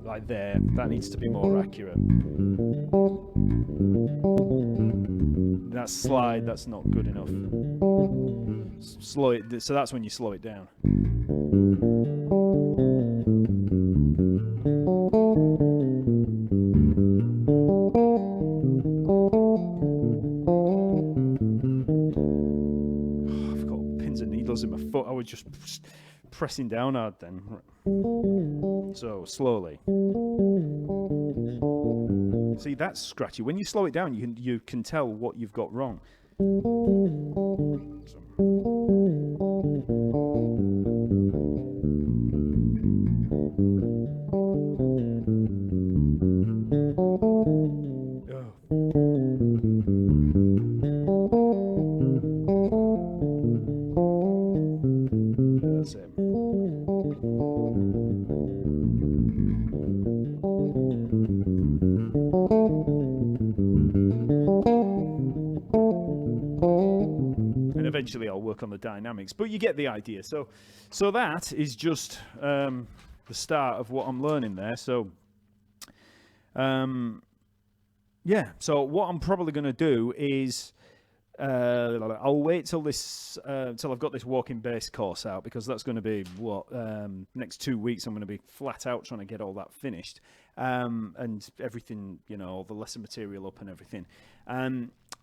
Like there, that needs to be more accurate. That slide, that's not good enough. Slow it, so that's when you slow it down. In my foot, I was just pressing down hard then. So slowly. See, that's scratchy. When you slow it down, you can tell what you've got wrong. eventually I'll work on the dynamics, but you get the idea. So that is just the start of what I'm learning there. So yeah, so what I'm probably going to do is I'll wait till I've got this walking bass course out, because that's going to be next 2 weeks. I'm going to be flat out trying to get all that finished, and everything, all the lesson material up and everything.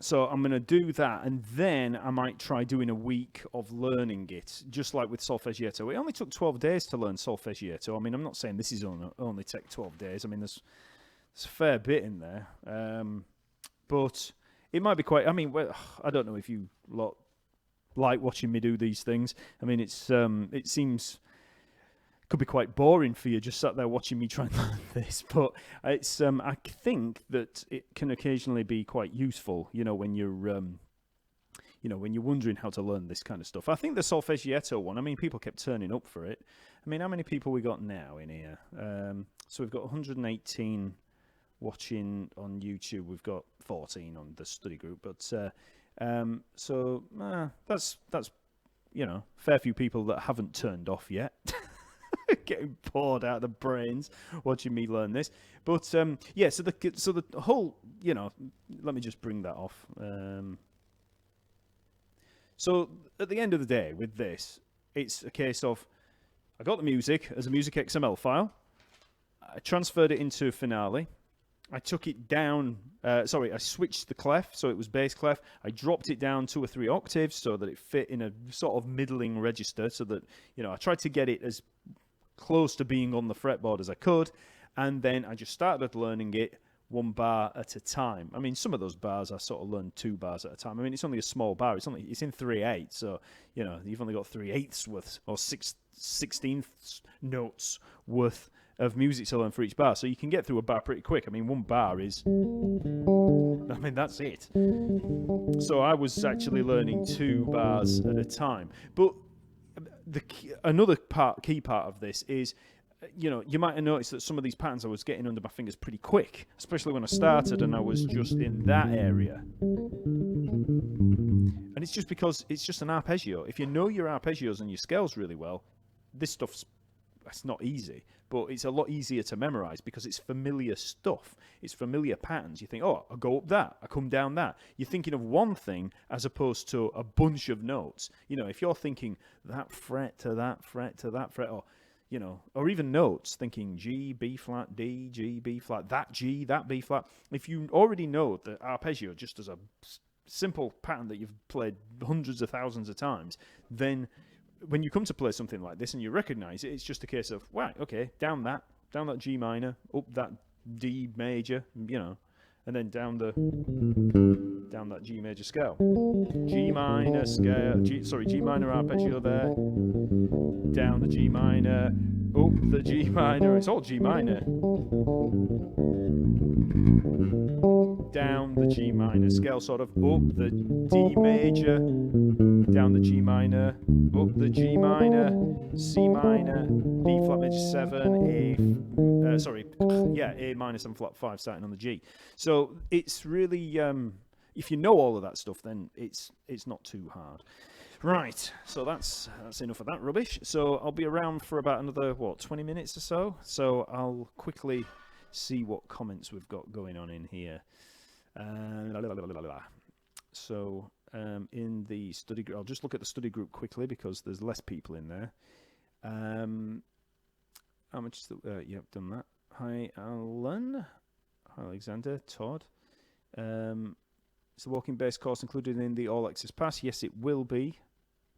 So I'm going to do that, and then I might try doing a week of learning it, just like with solfeggiato. It only took 12 days to learn solfeggiato. I mean, I'm not saying this is only take 12 days. I mean, there's a fair bit in there, but it might be quite. I mean, I don't know if you lot like watching me do these things. I mean, it seems could be quite boring for you just sat there watching me try and learn this, but it's I think that it can occasionally be quite useful. When you're when you're wondering how to learn this kind of stuff. I think the solfeggiato one. I mean, people kept turning up for it. I mean, how many people we got now in here? So we've got 118. Watching on YouTube, we've got 14 on the study group, but that's fair few people that haven't turned off yet, getting bored out of the brains watching me learn this. But yeah, so the whole let me just bring that off. So at the end of the day, with this, it's a case of I got the music as a music XML file, I transferred it into Finale. I took it down, I switched the clef, so it was bass clef. I dropped it down 2 or 3 octaves so that it fit in a sort of middling register, so that, I tried to get it as close to being on the fretboard as I could, and then I just started learning it 1 bar at a time. I mean, some of those bars I sort of learned 2 bars at a time. I mean, it's only a small bar. It's in 3/8, so, you've only got 3/8 worth, or 16th notes worth of music to learn for each bar, so you can get through a bar pretty quick. I mean, 1 bar that's it. So I was actually learning 2 bars at a time. But another key part of this is, you might have noticed that some of these patterns I was getting under my fingers pretty quick, especially when I started and I was just in that area. And it's just because it's just an arpeggio. If you know your arpeggios and your scales really well, this stuff's not easy, but it's a lot easier to memorize because it's familiar stuff. It's familiar patterns. You think, oh, I go up that, I come down that. You're thinking of one thing as opposed to a bunch of notes. If you're thinking that fret to that fret to that fret, or or even notes, thinking G, B flat, D, G, B flat, that G, that B flat. If you already know the arpeggio just as a simple pattern that you've played hundreds of thousands of times, then when you come to play something like this and you recognize it, it's just a case of, right, okay, down that G minor, up that D major, and then down that G major scale. G minor scale, G minor arpeggio there, down the G minor, up the G minor, it's all G minor. Down the G minor scale, sort of up the D major, down the G minor, up the G minor, C minor, B flat major 7, A minor 7 flat 5 starting on the G. So it's really, if you know all of that stuff, then it's not too hard. Right, so that's enough of that rubbish. So I'll be around for about another 20 minutes or so. So I'll quickly see what comments we've got going on in here. So in the study group, I'll just look at the study group quickly because there's less people in there. How much is yep, done that. Hi Alan, hi Alexander, Todd. Is the walking bass course included in the All Access Pass? Yes, it will be.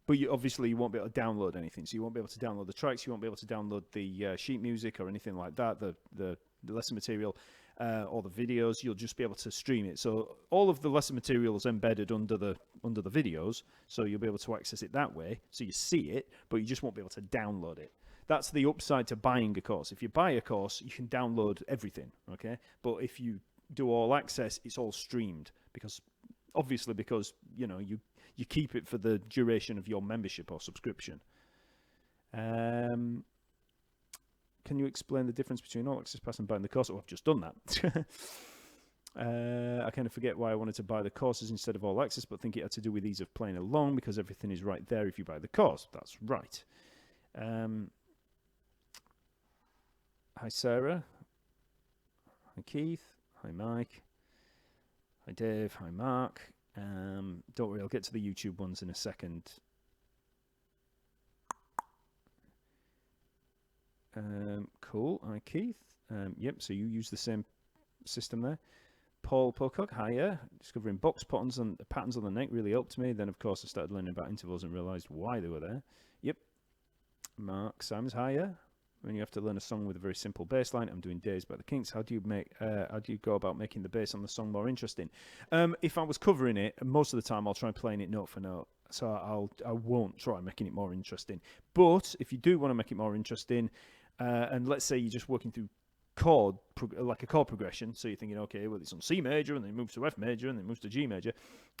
But you won't be able to download anything. So you won't be able to download the tracks. You won't be able to download the sheet music or anything like that, the lesson material or the videos. You'll just be able to stream it. So all of the lesson material is embedded under the videos. So you'll be able to access it that way. So you see it, but you just won't be able to download it. That's the upside to buying a course. If you buy a course, you can download everything, okay? But if you do all access, it's all streamed because you keep it for the duration of your membership or subscription. Can you explain the difference between All Access Pass and buying the course? Oh, I've just done that. I kind of forget why I wanted to buy the courses instead of all access, but think it had to do with ease of playing along because everything is right there if you buy the course. That's right. Hi, Sarah. Hi, Keith. Hi, Mike. Hi, Dave. Hi, Mark. Don't worry, I'll get to the YouTube ones in a second. Cool. Hi, Keith. Yep, so you use the same system there. Paul Pocock, hiya. Discovering box patterns on the neck really helped me. Then, of course, I started learning about intervals and realised why they were there. Yep. Mark Sams, hiya. When you have to learn a song with a very simple bass line, I'm doing Days by the Kinks. How do you go about making the bass on the song more interesting? If I was covering it, most of the time I'll try playing it note for note. So I won't try making it more interesting. But if you do want to make it more interesting, and let's say you're just working through like a chord progression, so you're thinking, okay, well, it's on C major, and then it moves to F major, and then it moves to G major.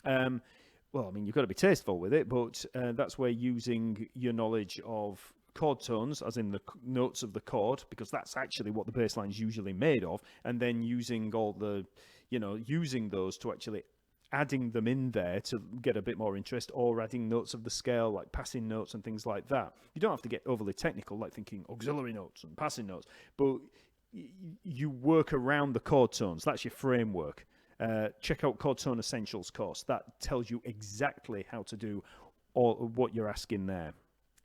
Well, I mean, you've got to be tasteful with it, but that's where using your knowledge of chord tones, as in the notes of the chord, because that's actually what the bass line is usually made of, and then using using those to actually adding them in there to get a bit more interest, or adding notes of the scale, like passing notes and things like that. You don't have to get overly technical, like thinking auxiliary notes and passing notes, but you work around the chord tones. That's your framework. Check out Chord Tone Essentials course. That tells you exactly how to do all what you're asking there.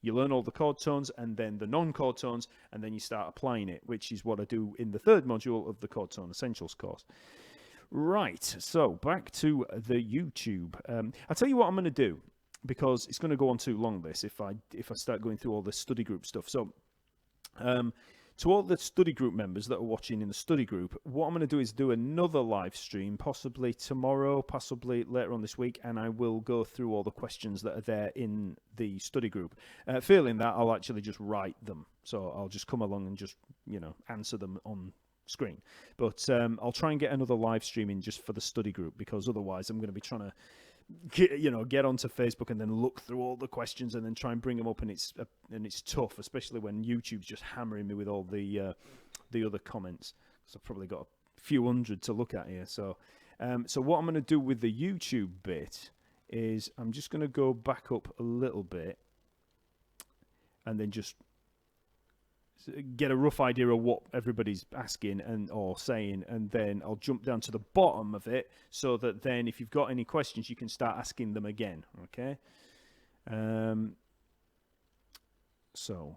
You learn all the chord tones and then the non-chord tones, and then you start applying it, which is what I do in the third module of the Chord Tone Essentials course. Right, so back to the YouTube. I'll tell you what I'm going to do, because it's going to go on too long, this, if I start going through all the study group stuff. So, to all the study group members that are watching in the study group, what I'm going to do is do another live stream, possibly tomorrow, possibly later on this week, and I will go through all the questions that are there in the study group. Failing that, I'll actually just write them. So I'll just come along and just, answer them on screen. But I'll try and get another live stream in just for the study group, because otherwise I'm going to be trying to get onto Facebook and then look through all the questions and then try and bring them up, and it's tough, especially when YouTube's just hammering me with all the other comments. So I've probably got a few hundred to look at here. So what I'm going to do with the YouTube bit is I'm just going to go back up a little bit and then just get a rough idea of what everybody's asking or saying, and then I'll jump down to the bottom of it, so that then if you've got any questions, you can start asking them again. Okay. So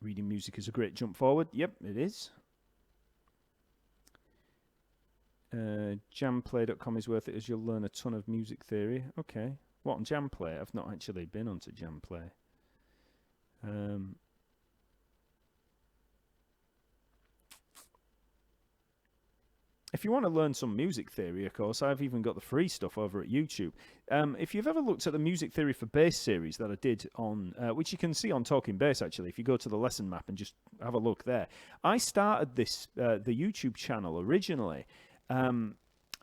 reading music is a great jump forward. Yep, it is. Jamplay.com is worth it, as you'll learn a ton of music theory. Okay. What, on Jamplay? I've not actually been onto Jamplay. If you want to learn some music theory, of course, I've even got the free stuff over at YouTube. If you've ever looked at the Music Theory for Bass series that I did on, which you can see on Talkingbass, actually, if you go to the lesson map and just have a look there. I started this, the YouTube channel originally.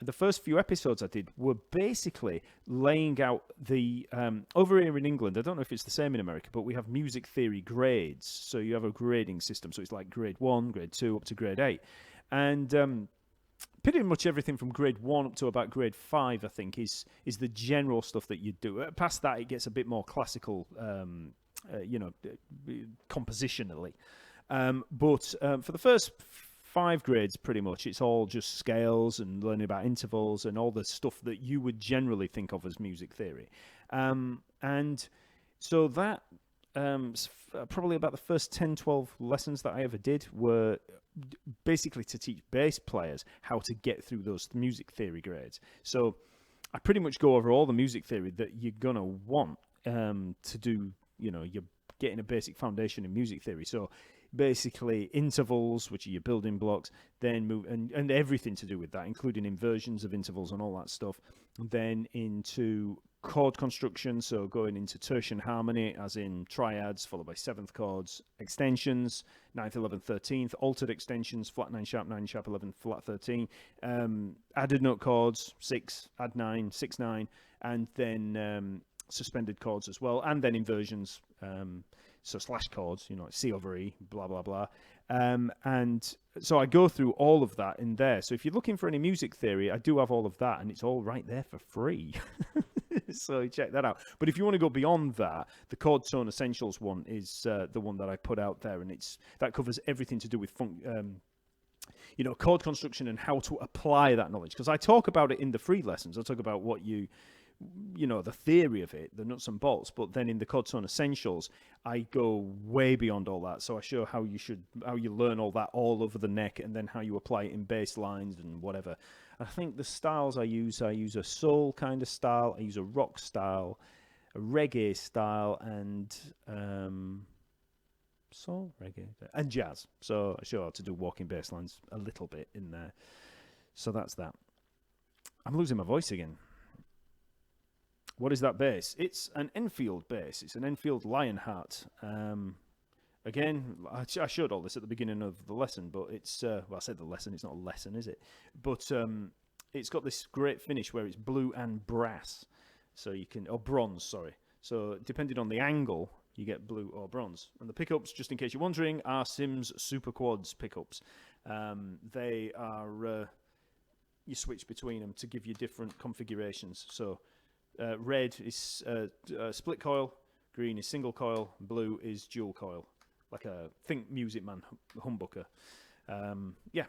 The first few episodes I did were basically laying out the, over here in England, I don't know if it's the same in America, but we have music theory grades. So you have a grading system. So it's like grade 1, grade 2, up to grade 8. And pretty much everything from grade 1 up to about grade 5, I think, is the general stuff that you do. Past that, it gets a bit more classical, compositionally. But for the first 5 grades, pretty much, it's all just scales and learning about intervals and all the stuff that you would generally think of as music theory. And so that probably about the first 10, 12 lessons that I ever did were basically to teach bass players how to get through those music theory grades. So I pretty much go over all the music theory that you're going to want to do, you're getting a basic foundation in music theory. So basically intervals, which are your building blocks, then move and everything to do with that, including inversions of intervals and all that stuff. Then into chord construction, so going into tertian harmony, as in triads followed by 7th chords, extensions, 9th, 11th, 13th, altered extensions, flat 9 sharp, 9 sharp, 11, flat 13, added note chords, 6, add 9, 6, 9, and then suspended chords as well, and then inversions. so slash chords, C over E, blah, blah, blah. And so I go through all of that in there. So if you're looking for any music theory, I do have all of that, and it's all right there for free. So check that out. But if you want to go beyond that, the Chord Tone Essentials one is the one that I put out there, and that covers everything to do with chord construction and how to apply that knowledge. Because I talk about it in the free lessons. I talk about what the theory of it, the nuts and bolts. But then in the Chord Tone Essentials, I go way beyond all that. So I show how you learn all that all over the neck, and then how you apply it in bass lines and whatever. I think the styles I use a soul kind of style, I use a rock style, a reggae style, and soul, reggae, and jazz. So I show how to do walking bass lines a little bit in there. So that's that. I'm losing my voice again. What is that bass? It's an Enfield bass. It's an Enfield Lionheart. Again, I showed all this at the beginning of the lesson, but it's... I said the lesson. It's not a lesson, is it? But it's got this great finish where it's blue and brass. So you can... Or bronze, sorry. So depending on the angle, you get blue or bronze. And the pickups, just in case you're wondering, are Sims Super Quads pickups. They are... you switch between them to give you different configurations. So red is split coil, green is single coil, blue is dual coil. Like a Think Music Man humbucker. Yeah.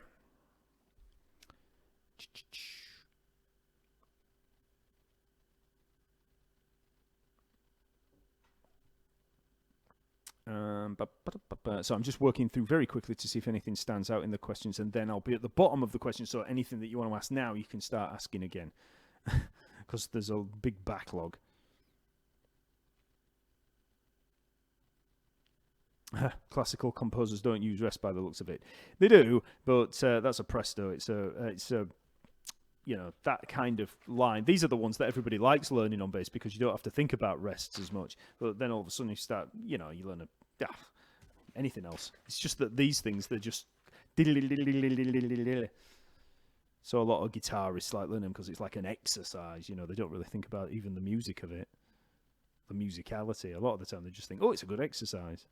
So I'm just working through very quickly to see if anything stands out in the questions, and then I'll be at the bottom of the question, so anything that you want to ask now, you can start asking again. Because there's a big backlog. Classical composers don't use rest by the looks of it. They do, but that's a presto. It's a that kind of line. These are the ones that everybody likes learning on bass because you don't have to think about rests as much. But then all of a sudden you start, you learn anything else. It's just that these things, they're just... So a lot of guitarists like learn them because it's like an exercise. They don't really think about even the music of it, the musicality. A lot of the time they just think, oh, it's a good exercise.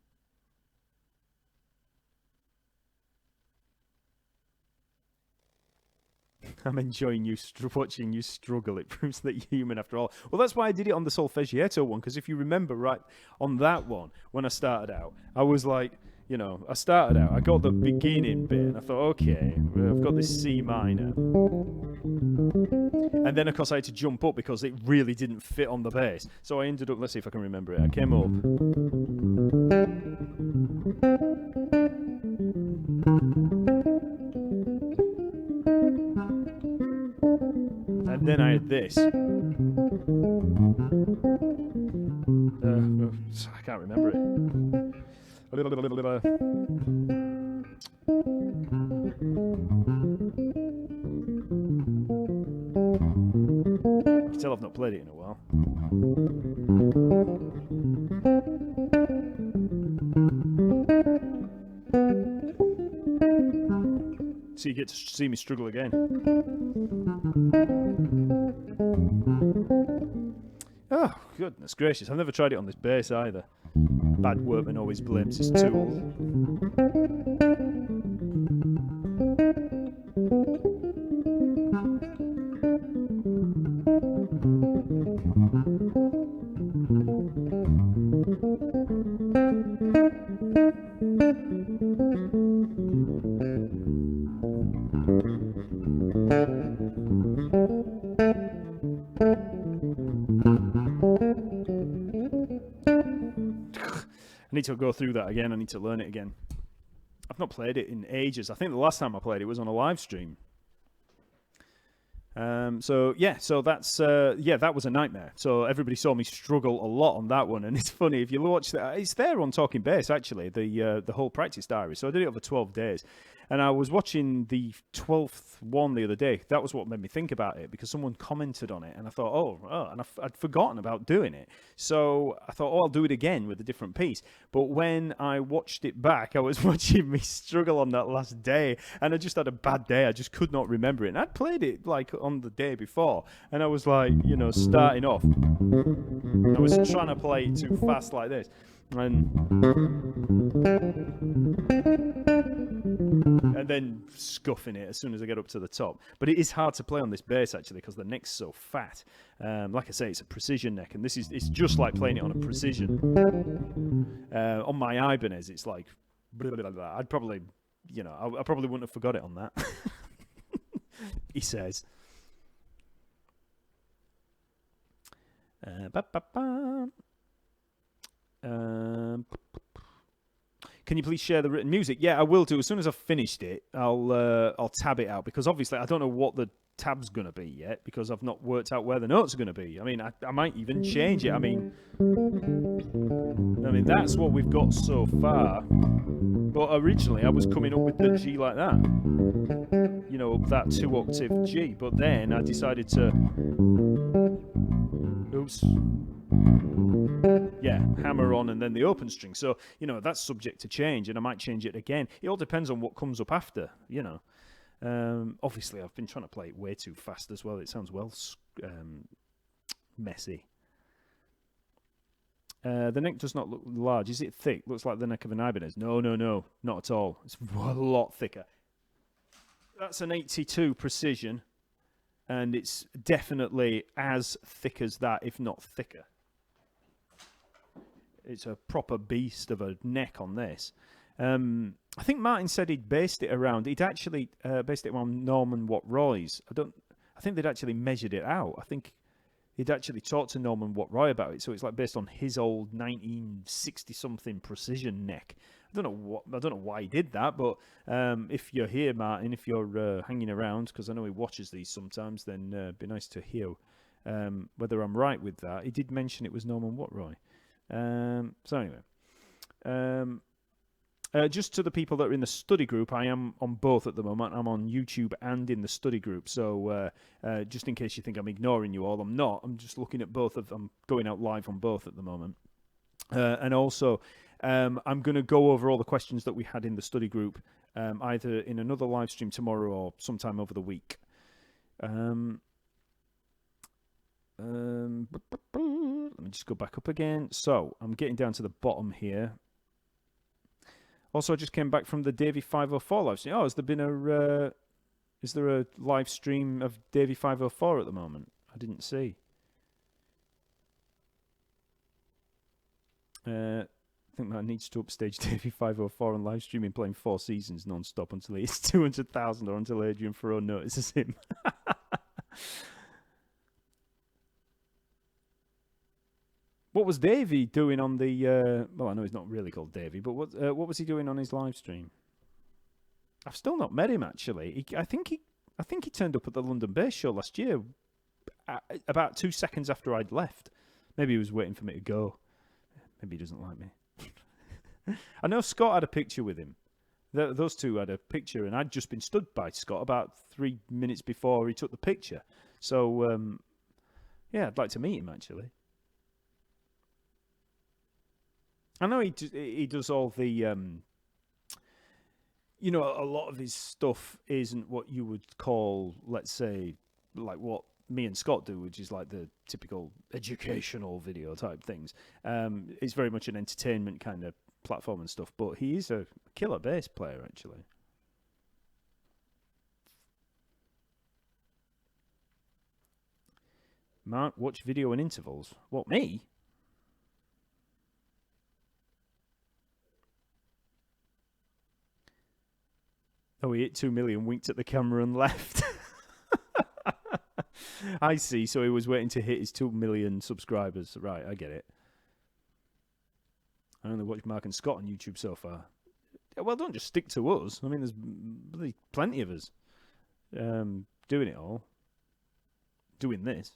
I'm enjoying watching you struggle. It proves that you're human after all. Well, that's why I did it on the solfeggiato one, because if you remember right on that one, when I started out, I was like, I got the beginning bit, and I thought, okay, I've got this C minor. And then, of course, I had to jump up because it really didn't fit on the bass. So I ended up, let's see if I can remember it. I came up. And then I had this. I can't remember it. I can tell I've not played it in a while. So you get to see me struggle again. Oh, goodness gracious. I've never tried it on this bass either. Bad workman always blames his tools. I need to go through that again. I need to learn it again. I've not played it in ages. I think the last time I played it was on a live stream. So that's that was a nightmare. So everybody saw me struggle a lot on that one, and it's funny if you watch that. It's there on Talking Bass actually, the whole practice diary. So I did it over 12 days, and I was watching the 12th one the other day. That was what made me think about it, because someone commented on it, and I thought, and I'd forgotten about doing it. So I thought, I'll do it again with a different piece. But when I watched it back, I was watching me struggle on that last day, and I just had a bad day. I just could not remember it. And I'd played it like on the day before, and I was like, starting off. I was trying to play it too fast like this. and then scuffing it as soon as I get up to the top. But it is hard to play on this bass actually because the neck's so fat. Like I say, it's a precision neck, and it's just like playing it on a precision. On my Ibanez, it's like blah, blah, blah. I'd probably, I probably wouldn't have forgot it on that. He says. Can you please share the written music? Yeah, I will do. As soon as I've finished it, I'll tab it out because obviously I don't know what the tab's going to be yet because I've not worked out where the notes are going to be. I mean, I might even change it. I mean, that's what we've got so far. But originally I was coming up with the G like that. That 2-octave G. But then I decided to... Oops. Yeah, hammer on and then the open string. So, that's subject to change and I might change it again. It all depends on what comes up after, Obviously, I've been trying to play it way too fast as well. It sounds messy. The neck does not look large. Is it thick? Looks like the neck of an Ibanez. No, not at all. It's a lot thicker. That's an 82 precision, and it's definitely as thick as that, if not thicker. It's a proper beast of a neck on this. I think Martin said he'd based it around. He'd actually based it around Norman Watt Roy's. I think they'd actually measured it out. I think he'd actually talked to Norman Watt Roy about it. So it's like based on his old 1960 something precision neck. I don't know why he did that, but if you're here, Martin, if you're hanging around, because I know he watches these sometimes, then it'd be nice to hear whether I'm right with that. He did mention it was Norman Watt Roy. So anyway, just to the people that are in the study group, I am on both at the moment. I'm on YouTube and in the study group. So just in case you think I'm ignoring you all, I'm not. I'm just looking at both of them. I'm going out live on both at the moment. And also, I'm going to go over all the questions that we had in the study group, either in another live stream tomorrow or sometime over the week. Let me just go back up again. So I'm getting down to the bottom here. Also, I just came back from the Davey 504 live stream. Oh, is there a live stream of Davey 504 at the moment? I didn't see. I think man needs to upstage Davey 504 on live streaming, playing 4 seasons non-stop until he hits 200,000 or until Adrian Farrow notices him. What was Davey doing on the... well, I know he's not really called Davey, but what was he doing on his live stream? I've still not met him, actually. I think he turned up at the London Bass Show last year, about 2 seconds after I'd left. Maybe he was waiting for me to go. Maybe he doesn't like me. I know Scott had a picture with him. Those two had a picture, and I'd just been stood by Scott about 3 minutes before he took the picture. So, yeah, I'd like to meet him, actually. I know he does all the, a lot of his stuff isn't what you would call, let's say, like what me and Scott do, which is like the typical educational video type things. It's very much an entertainment kind of platform and stuff, but he is a killer bass player, actually. Mark, watch video in intervals. What, me? Oh, he hit 2 million, winked at the camera and left. I see, so he was waiting to hit his 2 million subscribers. Right, I get it. I only watched Mark and Scott on YouTube so far. Well, don't just stick to us. I mean, there's plenty of us doing it all. Doing this.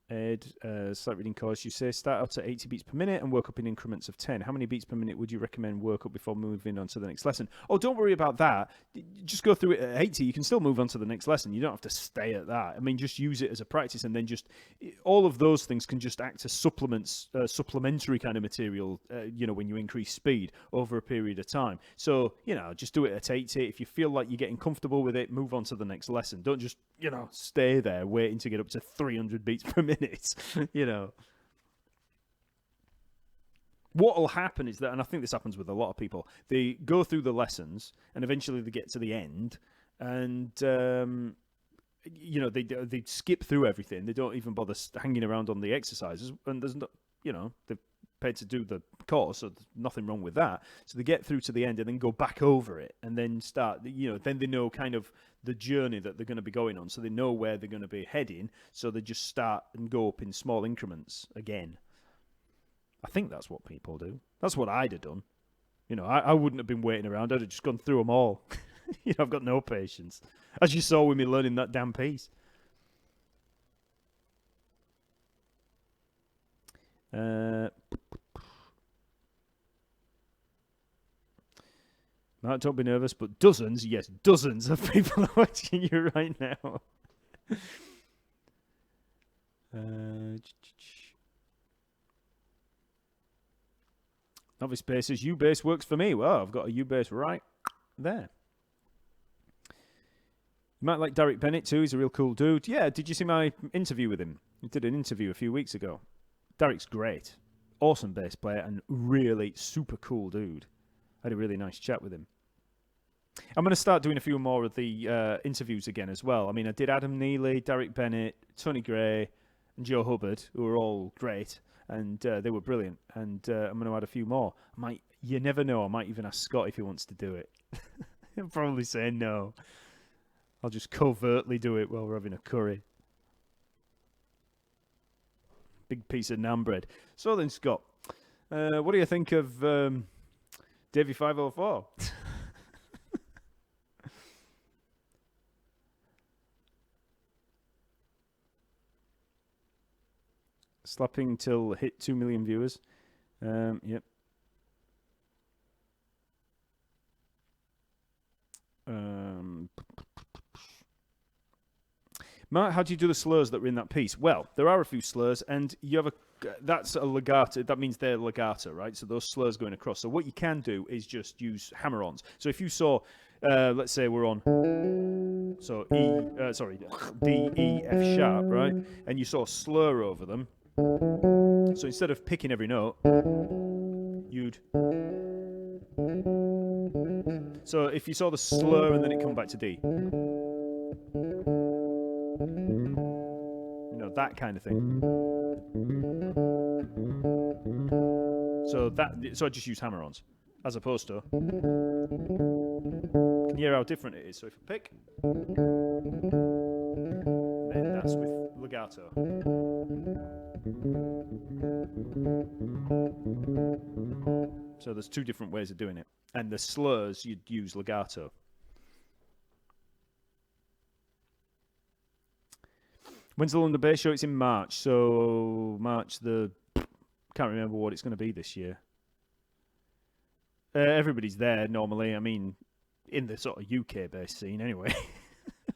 Ed, slight reading course. You say start out at 80 beats per minute and work up in increments of 10. How many beats per minute would you recommend work up before moving on to the next lesson? Oh, don't worry about that. Just go through it at 80. You can still move on to the next lesson. You don't have to stay at that. I mean, just use it as a practice, and then just all of those things can just act as supplements, supplementary kind of material, when you increase speed over a period of time. So, just do it at 80. If you feel like you're getting comfortable with it, move on to the next lesson. Don't just, stay there waiting to get up to 300 beats per minute. what will happen is that, and I think this happens with a lot of people, they go through the lessons and eventually they get to the end and, they skip through everything. They don't even bother hanging around on the exercises. And there's no, they've paid to do the course, so there's nothing wrong with that. So they get through to the end and then go back over it and then start, then they know kind of the journey that they're going to be going on. So they know where they're going to be heading. So they just start and go up in small increments again. I think that's what people do. That's what I'd have done. I wouldn't have been waiting around. I'd have just gone through them all. I've got no patience. As you saw with me learning that damn piece. Mark, don't be nervous, but dozens of people are watching you right now. Novice bass says U-bass works for me. Well, I've got a U-bass right there. You might like Derek Bennett too. He's a real cool dude. Yeah, did you see my interview with him? I did an interview a few weeks ago. Derek's great. Awesome bass player and really super cool dude. I had a really nice chat with him. I'm going to start doing a few more of the interviews again as well. I mean, I did Adam Neely, Derek Bennett, Tony Gray, and Joe Hubbard, who were all great, and they were brilliant. And I'm going to add a few more. You never know, I might even ask Scott if he wants to do it. He'll probably say no. I'll just covertly do it while we're having a curry. Big piece of naan bread. So then, Scott, what do you think of Davey 504? Slapping till hit 2 million viewers. Yep. Mark, how do you do the slurs that were in that piece? Well, there are a few slurs, and that's a legato. That means they're legato, right? So those slurs going across. So what you can do is just use hammer-ons. So if you saw, let's say we're on, D, E, F sharp, right? And you saw a slur over them. So instead of picking every note, you'd. So if you saw the slur and then it come back to D. That kind of thing. So I just use hammer-ons as opposed to. Can you hear how different it is? So if I pick, then that's with legato. So there's two different ways of doing it, and the slurs you'd use legato. When's the London Bass Show? It's in March. So March can't remember what it's going to be this year. Everybody's there normally. I mean, in the sort of UK bass scene anyway,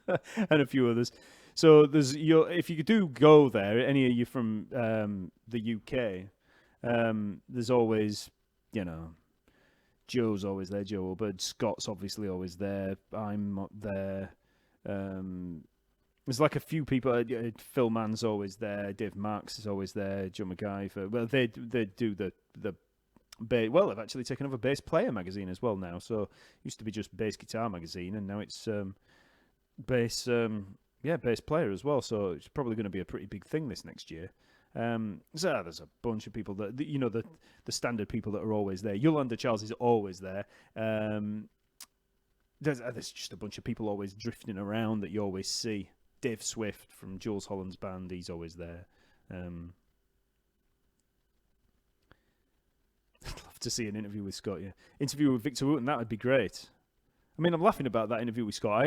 and a few others. So if you do go there, any of you from the UK, there's always, Joe's always there, Joe Hubbard. Scott's obviously always there. I'm there. There's like a few people. Phil Mann's always there. Dave Marks is always there. Joe McIver. Well, they do the bass. Well, they've actually taken over Bass Player magazine as well now. So it used to be just Bass Guitar magazine, and now it's Bass Player as well. So it's probably going to be a pretty big thing this next year. So there's a bunch of people that the standard people that are always there. Yolanda Charles is always there. There's just a bunch of people always drifting around that you always see. Dave Swift from Jules Holland's band, he's always there. I'd love to see an interview with Scott, yeah. Interview with Victor Wooten, that would be great. I mean, I'm laughing about that interview with Scott.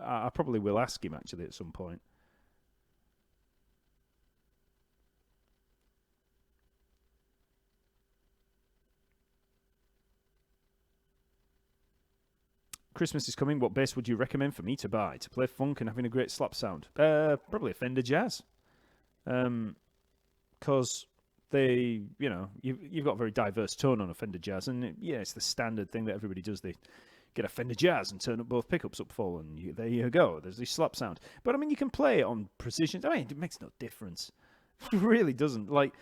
I probably will ask him, actually, at some point. Christmas is coming. What bass would you recommend for me to buy to play funk and having a great slap sound? Probably a Fender Jazz. Because they, you've got a very diverse tone on a Fender Jazz, and it's the standard thing that everybody does. They get a Fender Jazz and turn up both pickups up full, and there you go. There's this slap sound. But I mean, you can play it on precision. I mean, it makes no difference. It really doesn't. Like,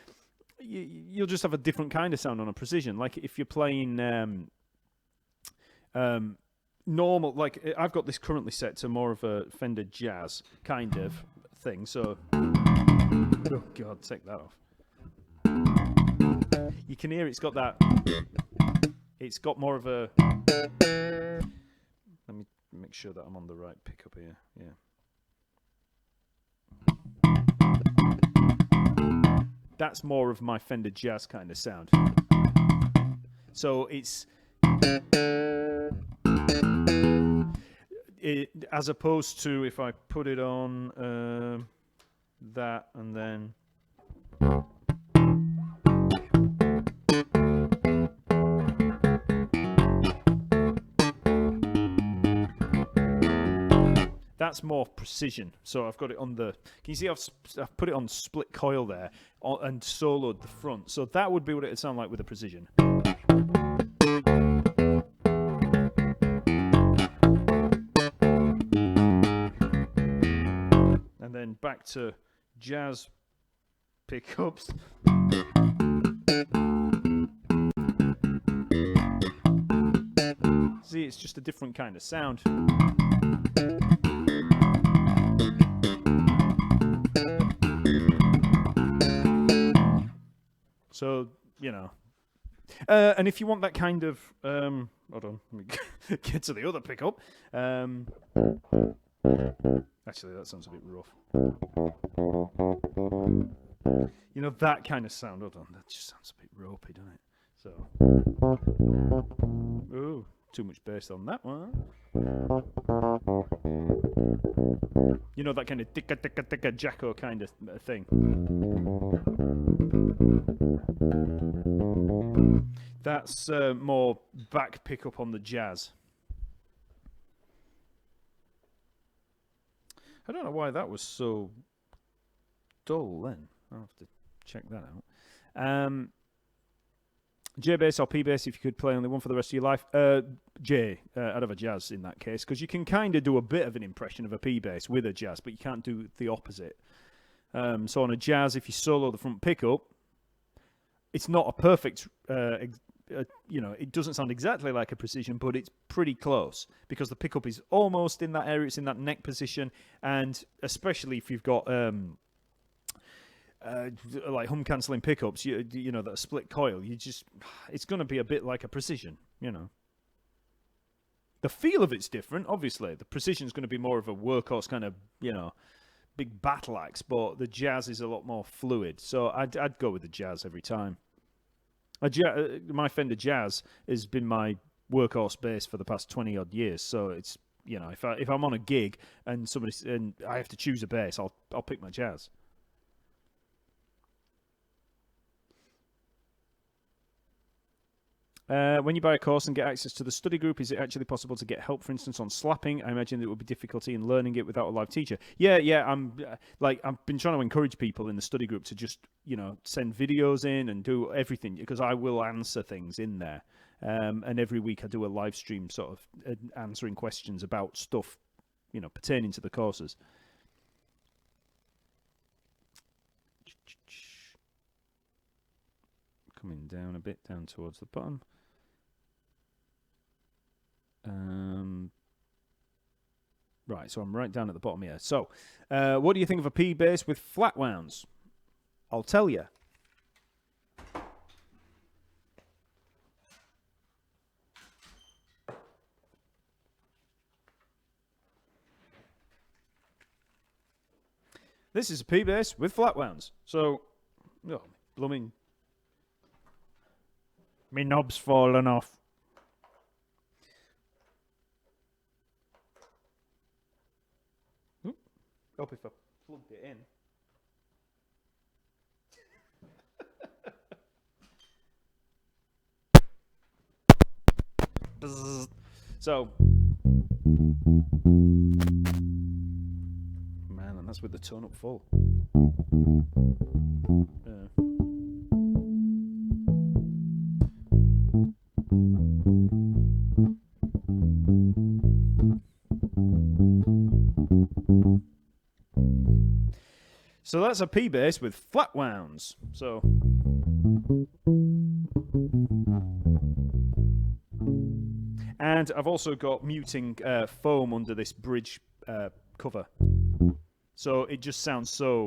you'll just have a different kind of sound on a precision. Like if you're playing normal, like I've got this currently set to more of a Fender Jazz kind of thing. So, oh God, take that off. You can hear it's got that. It's got more of a. Let me make sure that I'm on the right pickup here. Yeah. That's more of my Fender Jazz kind of sound. So it's as opposed to if I put it on that and then. That's more precision. So I've got it on the. Can you see I've put it on split coil there and soloed the front. So that would be what it would sound like with a precision. And then back to jazz pickups. See, it's just a different kind of sound. So, you know. And if you want that kind of... hold on, let me get to the other pickup. Actually, that sounds a bit rough. You know, that kind of sound. Hold on, that just sounds a bit ropey, doesn't it? So... Ooh, too much bass on that one. You know, that kind of ticka jacko kind of thing. That's more back pickup on the jazz. I don't know why that was so dull then. I'll have to check that out. J bass or P bass if you could play only one for the rest of your life. J, I'd have a jazz in that case, because you can kind of do a bit of an impression of a P bass with a jazz, but you can't do the opposite. So on a jazz, if you solo the front pickup, it's not a perfect, it doesn't sound exactly like a precision, but it's pretty close because the pickup is almost in that area, it's in that neck position, and especially if you've got like hum cancelling pickups, you know, that split coil, it's going to be a bit like a precision, you know. The feel of it's different, obviously. The precision is going to be more of a workhorse kind of, you know, big battle axe, but the jazz is a lot more fluid. So I'd go with the jazz every time. My Fender Jazz has been my workhorse bass for the past 20 odd years. So it's, you know, if I'm on a gig and I have to choose a bass, I'll pick my jazz. When you buy a course and get access to the study group, is it actually possible to get help, for instance, on slapping? I imagine there would be difficulty in learning it without a live teacher. Yeah. I've been trying to encourage people in the study group to just, you know, send videos in and do everything, because I will answer things in there. And every week I do a live stream sort of answering questions about stuff, you know, pertaining to the courses. Coming down a bit, down towards the bottom. Right, so I'm right down at the bottom here. So, what do you think of a P bass with flat wounds? I'll tell you. This is a P bass with flat wounds. So, oh, blooming. Me knob's fallen off. Hope if I plugged it in. So, man, and that's with the tone up full. So that's a P bass with flat wounds. So And I've also got muting foam under this bridge cover. So it just sounds so...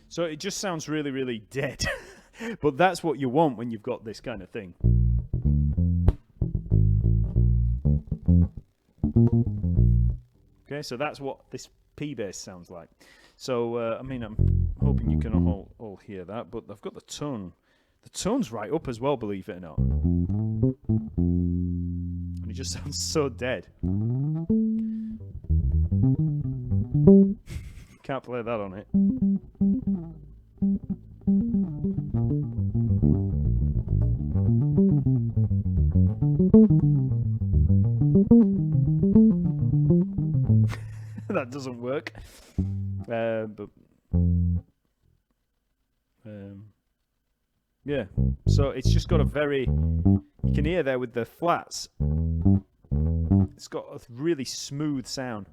So it just sounds really, really dead. But that's what you want when you've got this kind of thing. Okay, so that's what this P bass sounds like. So, I mean, I'm hoping you can all hear that, but I've got the tone. The tone's right up as well, believe it or not. And it just sounds so dead. Can't play that on it. That doesn't work. But yeah, so it's just got a very, you can hear there with the flats, it's got a really smooth sound.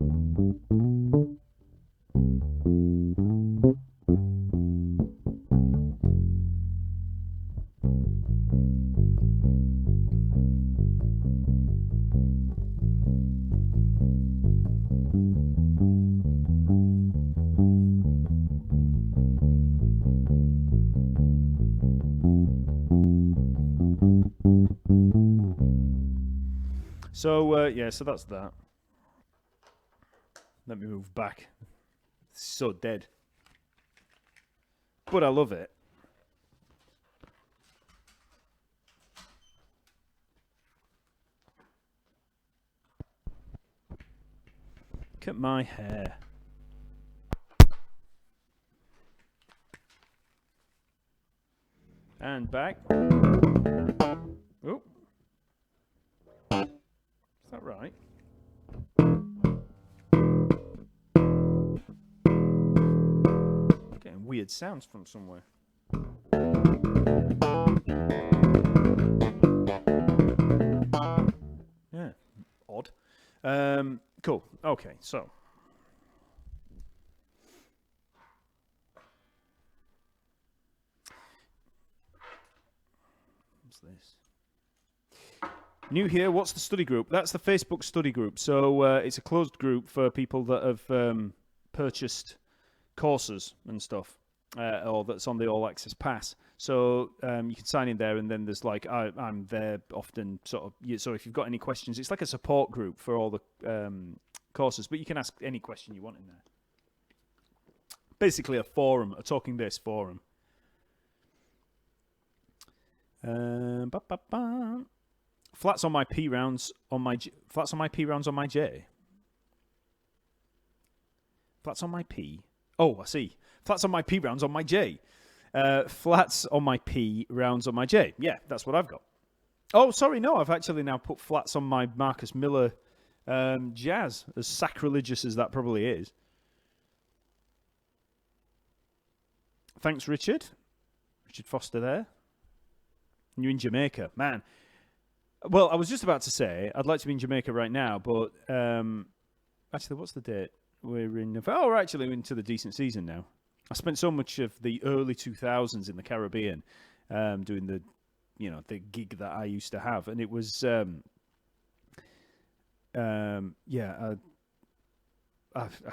So, yeah, so that's that. Let me move back. It's so dead. But I love it. Look at my hair. And back. Oh. Is that right? Getting weird sounds from somewhere. Yeah, odd. Cool. Okay, so. What's this? New here, what's the study group? That's the Facebook study group. So it's a closed group for people that have purchased courses and stuff, or that's on the All Access Pass. So you can sign in there, and then there's like, I'm there often, sort of. So if you've got any questions, it's like a support group for all the courses, but you can ask any question you want in there. Basically a forum, a Talkingbass forum. Flats on my P rounds on my flats on my P rounds on my J. Flats on my P. Oh, I see. Flats on my P rounds on my J. Flats on my P rounds on my J. Yeah, that's what I've got. Oh, sorry, no, I've actually now put flats on my Marcus Miller jazz, as sacrilegious as that probably is. Thanks, Richard. Richard Foster there. You're in Jamaica. Man. Well, I was just about to say, I'd like to be in Jamaica right now, but actually, what's the date? We're in November. Oh, we're actually into the decent season now. I spent so much of the early 2000s in the Caribbean doing the gig that I used to have, and it was, I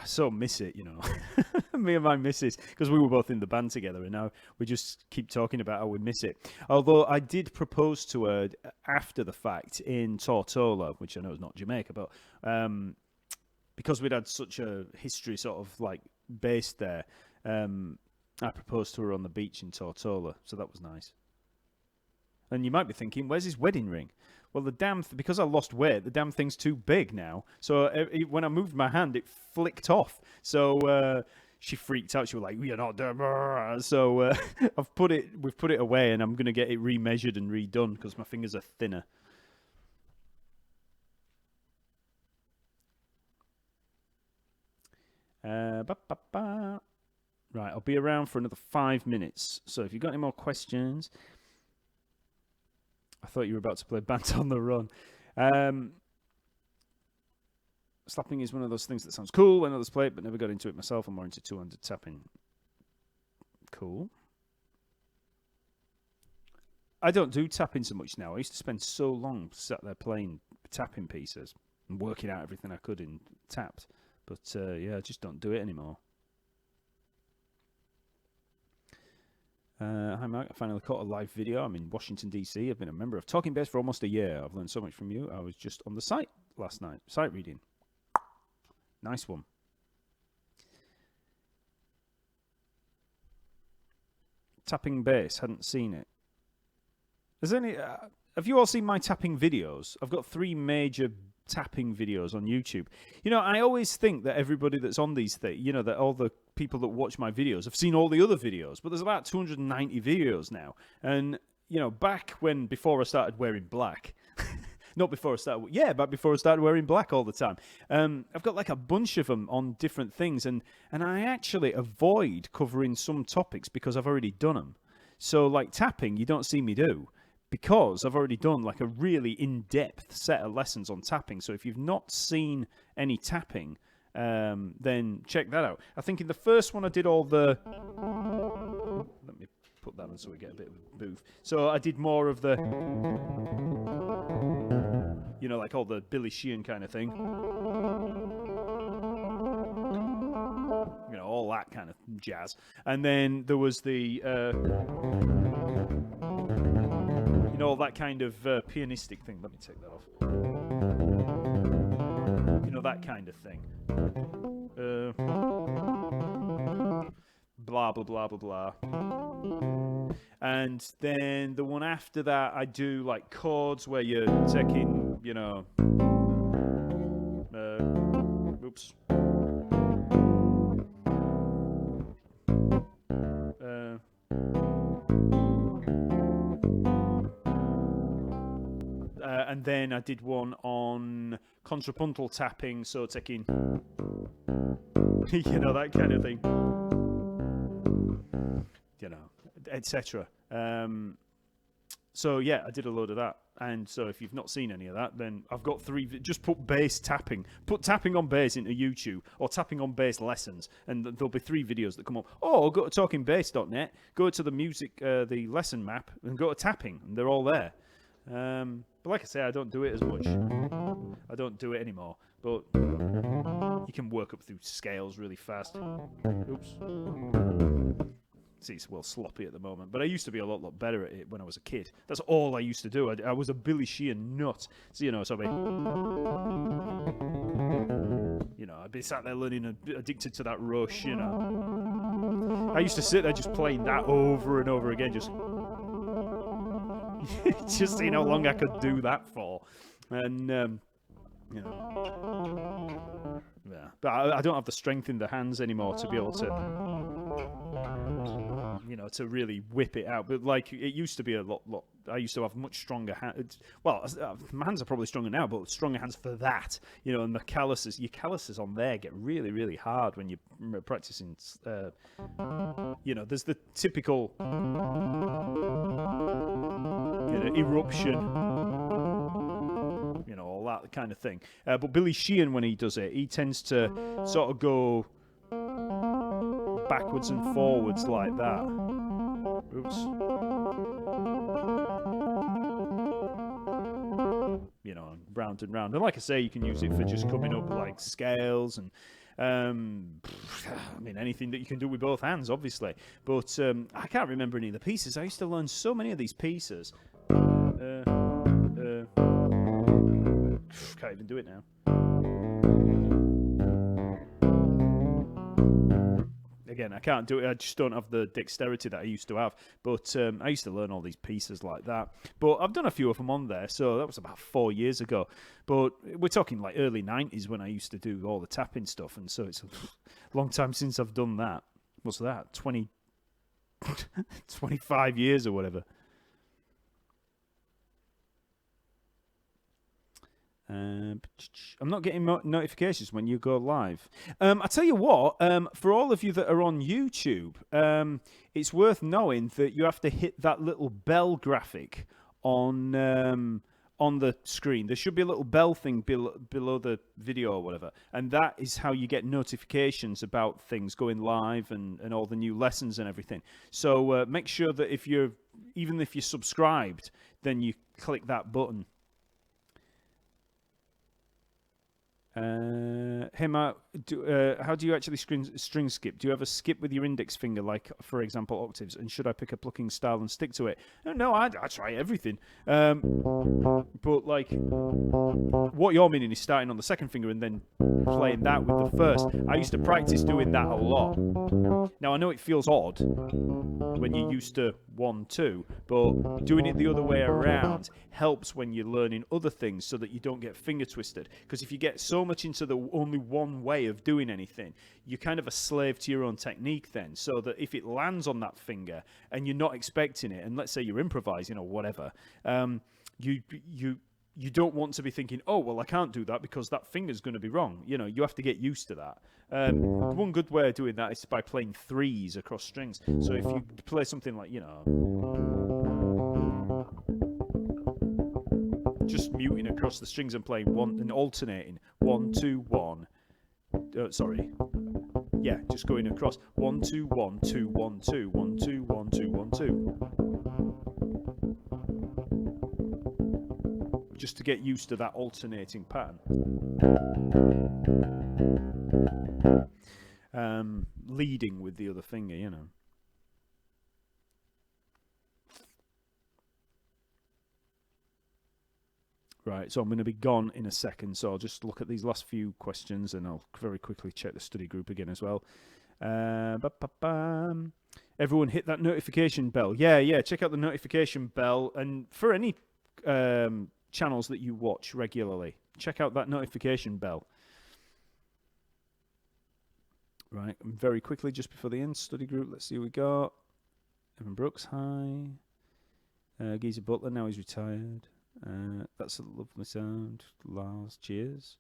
so miss it, me and my missus, because we were both in the band together, and now we just keep talking about how we miss it. Although I did propose to her after the fact in Tortola, which I know is not Jamaica, but because we'd had such a history sort of like based there, I proposed to her on the beach in Tortola, so that was nice. And you might be thinking, where's his wedding ring? Well, because I lost weight, the damn thing's too big now. So when I moved my hand, it flicked off. So she freaked out. She was like, "You're not done." So we've put it away, and I'm gonna get it remeasured and redone because my fingers are thinner. Right, I'll be around for another 5 minutes. So if you've got any more questions. I thought you were about to play Band on the Run. Slapping is one of those things that sounds cool when others play it, but never got into it myself. I'm more into two-handed tapping. Cool. I don't do tapping so much now. I used to spend so long sat there playing tapping pieces and working out everything I could in tapped. But yeah, I just don't do it anymore. Hi Mark, I finally caught a live video. I'm in Washington DC. I've been a member of Talkingbass for almost a year. I've learned so much from you. I was just on the site last night, site reading. Nice one. Tapping bass, hadn't seen it. Have you all seen my tapping videos? I've got 3 major tapping videos on YouTube. You know, I always think that everybody that's on these things, you know, that all the people that watch my videos have seen all the other videos, but there's about 290 videos now. And, you know, before I started wearing black, not before I started, yeah, but before I started wearing black all the time. I've got like a bunch of them on different things, and I actually avoid covering some topics because I've already done them. So like tapping, you don't see me do, because I've already done like a really in-depth set of lessons on tapping. So if you've not seen any tapping, then check that out. I think in the first one I did all the... Let me put that on so we get a bit of a move. So I did more of the... You know, like all the Billy Sheehan kind of thing. You know, all that kind of jazz. And then there was the... all that kind of pianistic thing. Let me take that off. You know, that kind of thing. Blah, blah, blah, blah, blah. And then the one after that, I do like chords where you're taking, you know... oops. And then I did one on contrapuntal tapping, so taking, you know, that kind of thing, you know, etc. So yeah, I did a load of that. And so if you've not seen any of that, then I've got 3. Just put bass tapping. Put tapping on bass into YouTube, or tapping on bass lessons, and there'll be 3 videos that come up. Or go to talkingbass.net, go to the music, the lesson map, and go to tapping, and they're all there. But like I say, I don't do it as much. I don't do it anymore. But you can work up through scales really fast. Oops. See, it's well sloppy at the moment. But I used to be a lot better at it when I was a kid. That's all I used to do. I was a Billy Sheehan nut. So, you know, I'd be sat there learning, addicted to that rush, you know. I used to sit there just playing that over and over again, just seeing how long I could do that for. And, you know, yeah. But I don't have the strength in the hands anymore to be able to, you know, to really whip it out. But like it used to be a lot. I used to have much stronger hands. Well, my hands are probably stronger now, but stronger hands for that. You know, and the calluses, your calluses on there get really, really hard when you're practicing. You know, there's the typical, you know, eruption. You know, all that kind of thing. But Billy Sheehan, when he does it, he tends to sort of go backwards and forwards like that. Oops. You know, round and round. And like I say, you can use it for just coming up like scales and, I mean, anything that you can do with both hands, obviously. But I can't remember any of the pieces. I used to learn so many of these pieces. Can't even do it now. Again, I can't do it. I just don't have the dexterity that I used to have. But I used to learn all these pieces like that. But I've done a few of them on there. So that was about 4 years ago. But we're talking like early 90s when I used to do all the tapping stuff. And so it's a long time since I've done that. What's that? 25 years or whatever. I'm not getting notifications when you go live. I tell you what, for all of you that are on YouTube, it's worth knowing that you have to hit that little bell graphic on the screen. There should be a little bell thing below the video or whatever, and that is how you get notifications about things going live and all the new lessons and everything. So make sure that even if you're subscribed, then you click that button. Hey Mark, how do you actually string skip? Do you ever skip with your index finger, like for example octaves? And should I pick a plucking style and stick to it? No, I try everything. But like, what you're meaning is starting on the second finger and then playing that with the first. I used to practice doing that a lot. Now I know it feels odd when you're used to 1-2, but doing it the other way around helps when you're learning other things, so that you don't get finger twisted. Because if you get so much into the only one way of doing anything, you're kind of a slave to your own technique then. So that if it lands on that finger and you're not expecting it, and let's say you're improvising or whatever, you don't want to be thinking, oh, well, I can't do that because that finger's going to be wrong. You know, you have to get used to that. One good way of doing that is by playing threes across strings. So if you play something like, just muting across the strings and playing one and alternating 1 2 1. Just going across 1 2 1 2 1 2 1 2 1 2 1 2. Just to get used to that alternating pattern. Leading with the other finger, Right, so I'm going to be gone in a second, so I'll just look at these last few questions and I'll very quickly check the study group again as well. Everyone hit that notification bell. Yeah, check out the notification bell. And for any channels that you watch regularly, check out that notification bell. Right, and very quickly, just before the end, study group, let's see what we got. Evan Brooks, hi. Geezer Butler, now he's retired. That's a lovely sound. Lars, cheers.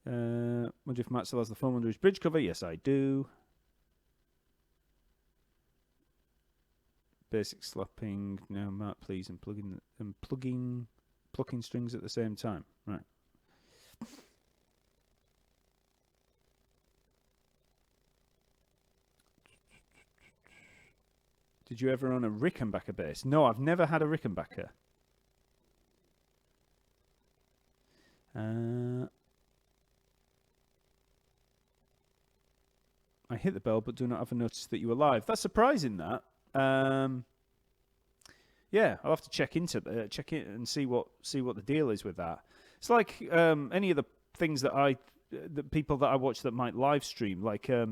Wonder if Matt still has the phone under his bridge cover. Yes, I do. Basic slapping. Now, Matt, please, and plucking strings at the same time. Right. Did you ever own a Rickenbacker bass? No, I've never had a Rickenbacker. I hit the bell, but do not have a notice that you were live. That's surprising. That. Yeah, I'll have to check it and see what the deal is with that. It's like any of the things the people that I watch that might live stream, like I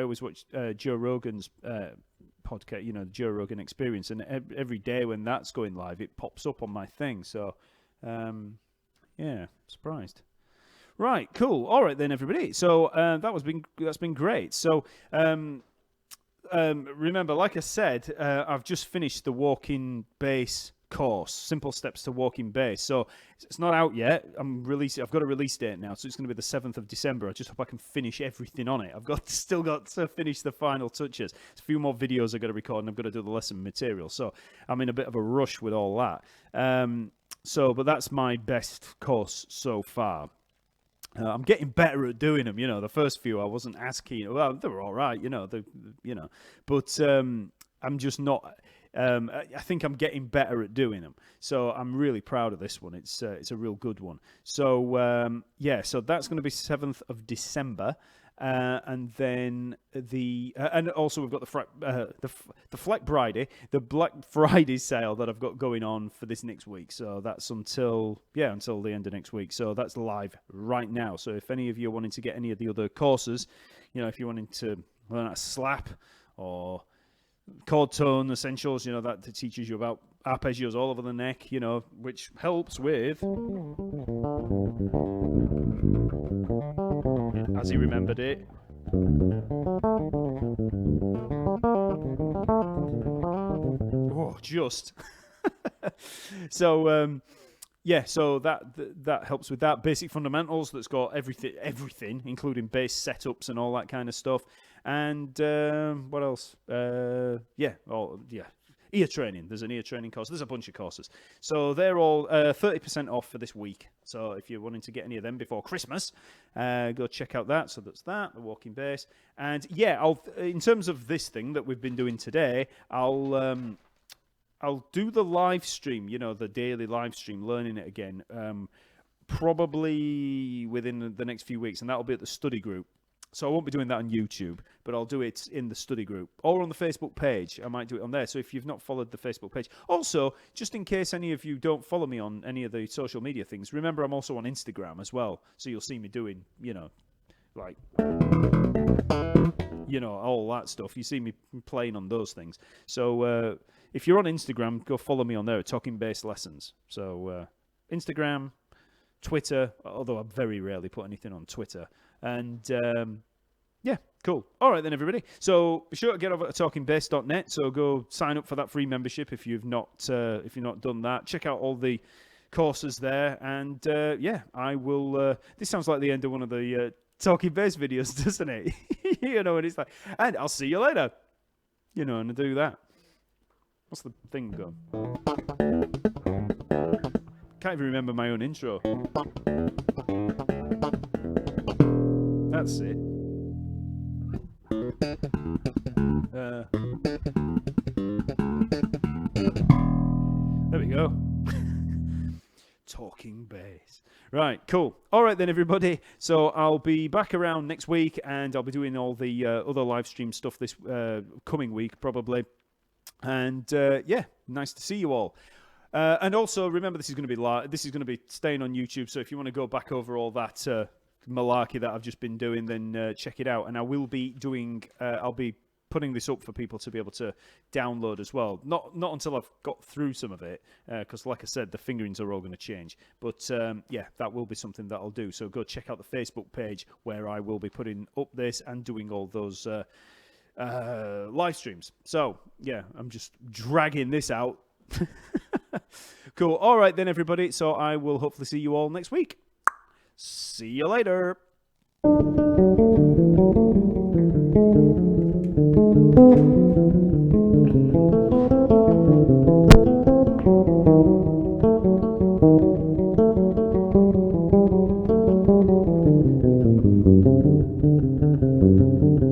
always watch Joe Rogan's podcast, the Joe Rogan Experience, and every day when that's going live, it pops up on my thing. So, yeah, surprised. Right, cool. All right then, everybody. So that's been great. So remember, like I said, I've just finished the walking bass course, Simple Steps to Walking Bass. So it's not out yet. I've got a release date now, so it's going to be the 7th of December. I just hope I can finish everything on it. I've still got to finish the final touches. There's a few more videos I've got to record, and I've got to do the lesson material. So I'm in a bit of a rush with all that. But that's my best course so far. I'm getting better at doing them. The first few I wasn't as keen. Well, they were all right, but I'm just not. I think I'm getting better at doing them, so I'm really proud of this one. It's a real good one. So so that's going to be 7th of December, and then and also we've got the Black Friday, the Black Friday sale that I've got going on for this next week. So that's until the end of next week. So that's live right now. So if any of you are wanting to get any of the other courses, if you're wanting to learn how to slap or chord tone essentials, that teaches you about arpeggios all over the neck, which helps with, as he remembered it. Oh, just. So, so that helps with that. Basic fundamentals, that's got everything, including bass setups and all that kind of stuff. And what else? ear training. There's an ear training course. There's a bunch of courses. So they're all 30% off for this week. So if you're wanting to get any of them before Christmas, go check out that. So that's that, the walking bass. And yeah, in terms of this thing that we've been doing today, I'll do the live stream, the daily live stream, learning it again, probably within the next few weeks, and that'll be at the study group. So I won't be doing that on YouTube, but I'll do it in the study group or on the Facebook page. I might do it on there. So if you've not followed the Facebook page, also, just in case any of you don't follow me on any of the social media things, remember I'm also on Instagram as well. So you'll see me doing, all that stuff. You see me playing on those things. So if you're on Instagram, go follow me on there at Talkingbass Lessons. So Instagram, Twitter, although I very rarely put anything on Twitter. And yeah, cool. All right then, everybody. So be sure to get over to talkingbass.net. So go sign up for that free membership if you've not done that. Check out all the courses there. And yeah, I will. This sounds like the end of one of the Talking Bass videos, doesn't it? And it's like, and I'll see you later. And I do that. What's the thing go? Can't even remember my own intro. That's it. There we go. Talking bass. Right, cool. All right then, everybody. So I'll be back around next week, and I'll be doing all the other live stream stuff this coming week, probably. And yeah, nice to see you all. And also, remember, this is going to be live. This is going to be staying on YouTube. So if you want to go back over all that malarkey that I've just been doing, then check it out. And I will be doing. I'll be putting this up for people to be able to download as well. Not until I've got through some of it, because like I said, the fingerings are all going to change. But yeah, that will be something that I'll do. So go check out the Facebook page where I will be putting up this and doing all those live streams. So yeah, I'm just dragging this out. Cool. All right then, everybody. So I will hopefully see you all next week. See you later.